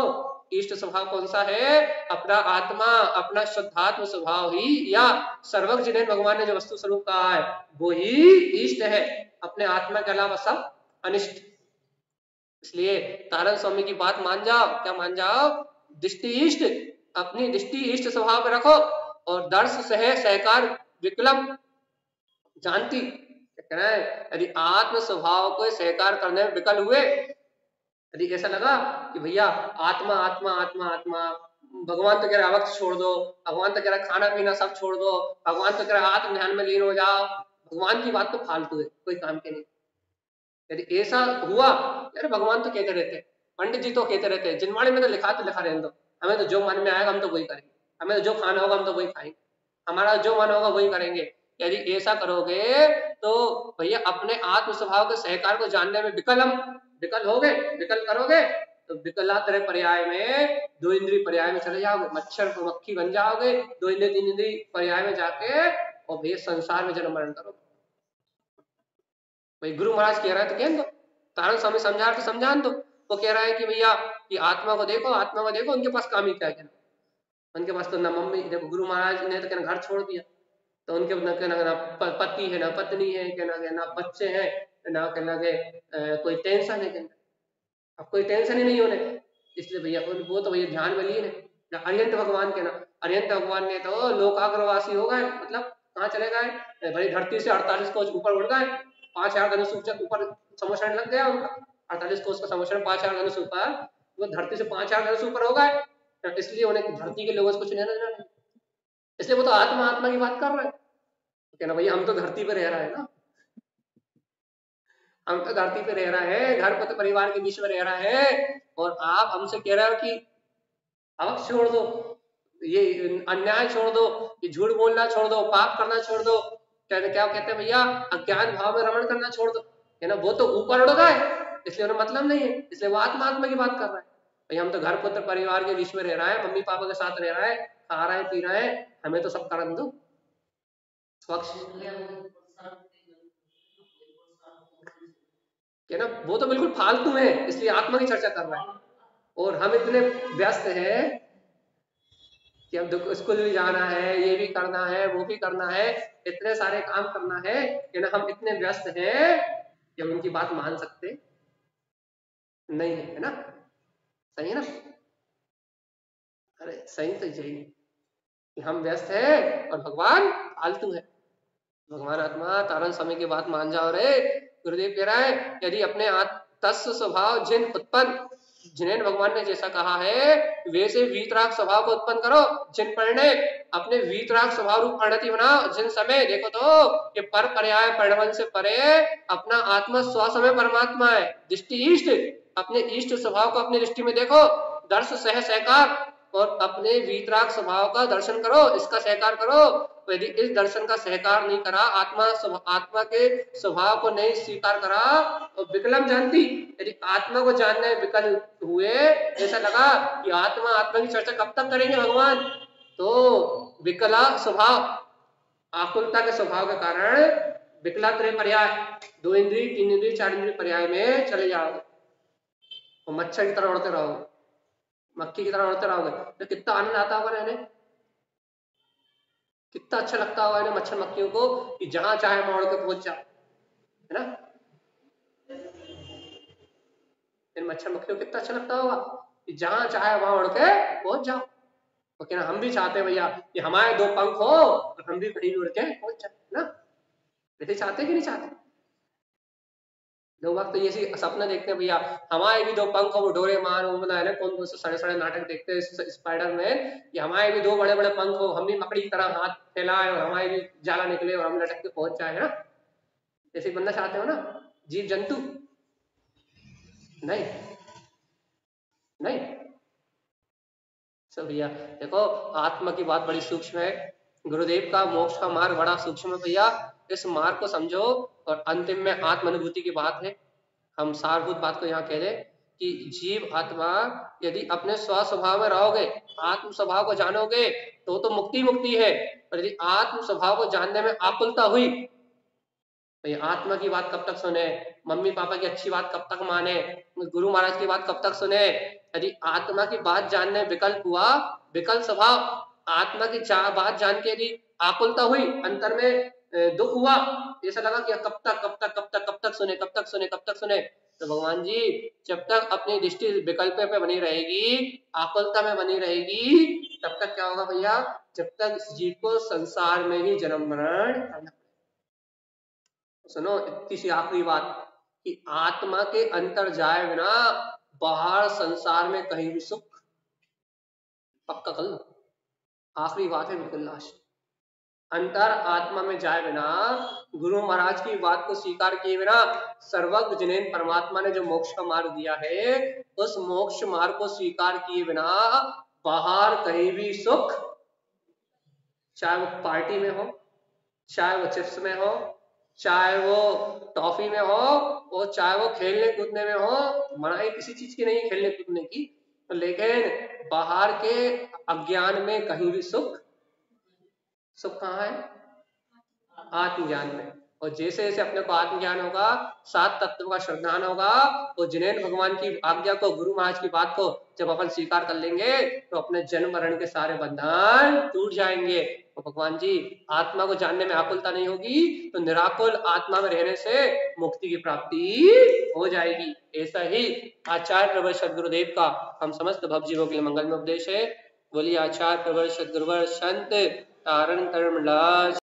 इष्ट स्वभाव कौन सा है? अपना आत्मा, अपना शुद्धात्म स्वभाव ही, या सर्वज्ञ जिन्हें भगवान ने जो वस्तु स्वरूप कहा है वो ही इष्ट है, अपने आत्मा के अलावा सब अनिष्ट। इसलिए तारण स्वामी की बात मान जाओ। क्या मान जाओ? दृष्टि इष्ट, अपनी दृष्टि इष्ट स्वभाव में रखो, और दर्श सह सहकार विकलम जानती। क्या कहना है? यदि आत्म स्वभाव को सहकार करने में विकल हुए, यदि ऐसा लगा कि भैया आत्मा आत्मा आत्मा आत्मा, भगवान तो कह रहा अवक्ष छोड़ दो, भगवान तो कह रहा खाना पीना सब छोड़ दो, भगवान तो कह रहा आत्म ध्यान में लीन हो जाओ, भगवान की बात तो फालतू है, कोई काम के नहीं। यदि ऐसा हुआ, यार भगवान तो कहते रहते, पंडित जी तो कहते रहते, जिनवाणी में तो लिखा रहने दो, हमें तो जो मन में आएगा हम तो वही करेंगे, हमें तो जो खाना होगा हम तो वही खाएंगे, हमारा जो मन होगा वही करेंगे। यदि ऐसा करोगे तो भैया अपने आत्म स्वभाव के सहकार को जानने में विकल होगे, विकल करोगे तो विकलात्रय पर्याय में दो इंद्रिय पर्याय में चले जाओगे, मच्छर मक्खी बन जाओगे, दो इंद्रिय तीन इंद्रिय पर्याय में जाके, और भैया संसार में जन्म मरण करोगे। भाई गुरु महाराज कह रहा है तो कह दो, तारण स्वामी समझा रहे तो समझान दो। वो कह रहा है कि भैया कि आत्मा को देखो, आत्मा को देखो, उनके पास काम ही क्या है, उनके पास तो ना मम्मी, देखो गुरु महाराज ने तो कहना घर छोड़ दिया, तो उनके ना कहना ना पति है, ना पत्नी है, कहना ना बच्चे हैं, ना कहना के कोई टेंशन है, कहना अब कोई टेंशन ही नहीं होने। इसलिए भैया वो तो भैया ध्यान में लीन है। अरिहंत भगवान के ना, अरिहंत भगवान ने तो लोकाग्रवासी हो गए, मतलब कहाँ चले गए भाई, धरती से 48 कोस ऊपर उड़ गए, 5000 धनुष ऊपर समोषण लग गया उनका, 48 कोस का समोषण 5000 धनुष ऊपर, वो धरती से 5000 धनुष ऊपर हो गए, इसलिए उन्हें धरती के लोगों से कुछ लेना देना नहीं। इसलिए वो तो आत्मा आत्मा की बात कर रहे हैं। कहना भैया हम तो धरती पे रह रहे हैं ना, हम तो धरती पे रह रहे हैं, घर पर तो परिवार के बीच में रह रहे हैं, और आप हमसे कह रहे हो कि अवक्ष छोड़ दो, ये अन्याय छोड़ दो, ये झूठ बोलना छोड़ दो, पाप करना छोड़ दो, क्या कहते हैं भैया, अज्ञान भाव में रमण करना छोड़ दो, है ना, वो तो ऊपर उड़ गए, इसलिए उन्हें मतलब नहीं है, इसलिए वो आत्मा आत्मा की बात कर रहा है। भाई हम तो घर पुत्र परिवार के बीच में रह रहा है, मम्मी पापा के साथ रह रहा है, खा रहा है पी रहा है, हमें तो सब करन दो। स्वच्छ क्या ना, वो तो बिल्कुल फालतू है, इसलिए आत्मा की चर्चा कर रहा है। और हम इतने व्यस्त हैं कि अब स्कूल भी जाना है, ये भी करना है, वो भी करना है, इतने सारे काम करना है कि ना, हम इतने व्यस्त हैं कि हम उनकी बात मान सकते नहीं है, है ना? सही है ना? अरे सही तो यही कि हम व्यस्त हैं और भगवान फालतू है। भगवान आत्मा तारण समय की बात मान जाओ रे। गुरुदेव कह रहा है यदि अपने तत्व स्वभाव जिन उत्पन्न, जिन्हें भगवान ने जैसा कहा है वैसे वीतराग स्वभाव को उत्पन्न करो, जिन परिणय अपने वीतराग स्वभाव रूप परिणति बनाओ, जिन समय देखो तो ये पर पर्याय परिणवन से परे अपना आत्मा स्व समय परमात्मा है, दृष्टि इष्ट, अपने इष्ट स्वभाव को अपनी दृष्टि में देखो, दर्श सह सहकार, और अपने वीतराग स्वभाव का दर्शन करो, इसका सहकार करो। तो यदि इस दर्शन का सहकार नहीं करा, आत्मा के स्वभाव को नहीं स्वीकार करा, तो विकलम जानती, यदि आत्मा को जानने में विकल हुए, ऐसा लगा कि आत्मा आत्मा की चर्चा कब तक करेंगे भगवान, तो विकला स्वभाव, आकुलता के स्वभाव के कारण विकलात्रय पर्याय, दो इंद्रिय तीन इंद्रिय चार इंद्रिय पर्याय में चले जाओगे, और मच्छर की तरह उड़ते रहोगे, मक्खी की तरह उड़ते रहोगे, तो कितना आनंद आता होगा रहने, कितना अच्छा लगता होगा इन्हें मच्छर मक्खियों को कि जहां चाहे वहां उड़ के पहुंच जाओ, है ना? इन मच्छर मक्खियों को कितना अच्छा लगता होगा कि जहां चाहे वहां उड़ के पहुंच जाओ। तो क्या हम भी चाहते हैं भैया कि हमारे दो पंख हो और हम भी कहीं उड़ के पहुंच जाए, ना? ऐसे चाहते कि नहीं चाहते? लोग वक्त ये सपना देखते हैं भैया हमारे भी दो पंख, वो डोरेमोन, वो है ना कौन कौन से सड़े सड़े नाटक देखते हैं स्पाइडरमैन, कि हमारे भी दो बड़े बड़े पंख हो, हम भी मकड़ी की तरह हाथ फैलाए और हमारे भी जाला निकले और हम लटक के पहुंच जाए, है ना? ऐसे बनना चाहते हो ना जीव जंतु? नहीं नहीं सब भैया देखो, आत्मा की बात बड़ी सूक्ष्म है, गुरुदेव का मोक्ष का मार्ग बड़ा सूक्ष्म है भैया। इस मार्ग को समझो और अंतिम में आत्म अनुभूति की बात है। हम सारभूत बात को यहाँ कह दे कि जीव आत्मा यदि अपने स्व स्वभाव में रहोगे, आत्म स्वभाव को जानोगे तो मुक्ति मुक्ति है। और यदि आत्म स्वभाव को जानने में आकुलता हुई, भाई आत्मा की बात कब तक सुने, मम्मी पापा की अच्छी बात कब तक माने, गुरु महाराज की बात कब तक सुने? यदि आत्मा की बात जानने विकल्प हुआ, विकल्प स्वभाव, आत्मा की बात जान के यदि आकुलता हुई, अंतर में दुख हुआ, ऐसा लगा कि कब तक कब तक कब तक कब तक सुने, कब तक सुने, कब तक सुने, तो भगवान जी जब तक अपनी दृष्टि विकल्प पे बनी रहेगी, आकुलता में बनी रहेगी, तब तक क्या होगा भैया? जब तक जीव को संसार में ही जन्म मरण करना। सुनो इतनी सी आखिरी बात कि आत्मा के अंतर जाए बिना बाहर संसार में कहीं भी सुख, पक्का कर लो, आखिरी बात है बिल्कुल लास्ट। अंतर आत्मा में जाए बिना, गुरु महाराज की बात को स्वीकार किए बिना, सर्वज्ञ जिनेन परमात्मा ने जो मोक्ष का मार्ग दिया है, उस मोक्ष मार्ग को स्वीकार किए बिना बाहर कहीं भी सुख, चाहे वो पार्टी में हो, चाहे वो चिप्स में हो, चाहे वो टॉफी में हो, और चाहे वो खेलने कूदने में हो, मनाही किसी चीज की नहीं खेलने कूदने की, तो लेकिन बाहर के अज्ञान में कहीं भी सुख, सुख कहाँ है? आत्मज्ञान में। और जैसे जैसे अपने को आत्मज्ञान होगा, सात तत्व का श्रद्धान होगा, तो जिनेन भगवान की आज्ञा को, गुरु महाराज की बात को जब अपन स्वीकार कर लेंगे, तो अपने जन्म मरण के सारे बंधन टूट जाएंगे। तो भगवान जी आत्मा को जानने में आकुलता नहीं होगी, तो निराकुल आत्मा में रहने से मुक्ति की प्राप्ति हो जाएगी। ऐसा ही आचार्य प्रवर सदगुरुदेव का हम समस्त भवजीवों के लिए मंगल में उपदेश है। बोलिए आचार्य प्रवर सदगुरुवर संत तारण कर्म लाज।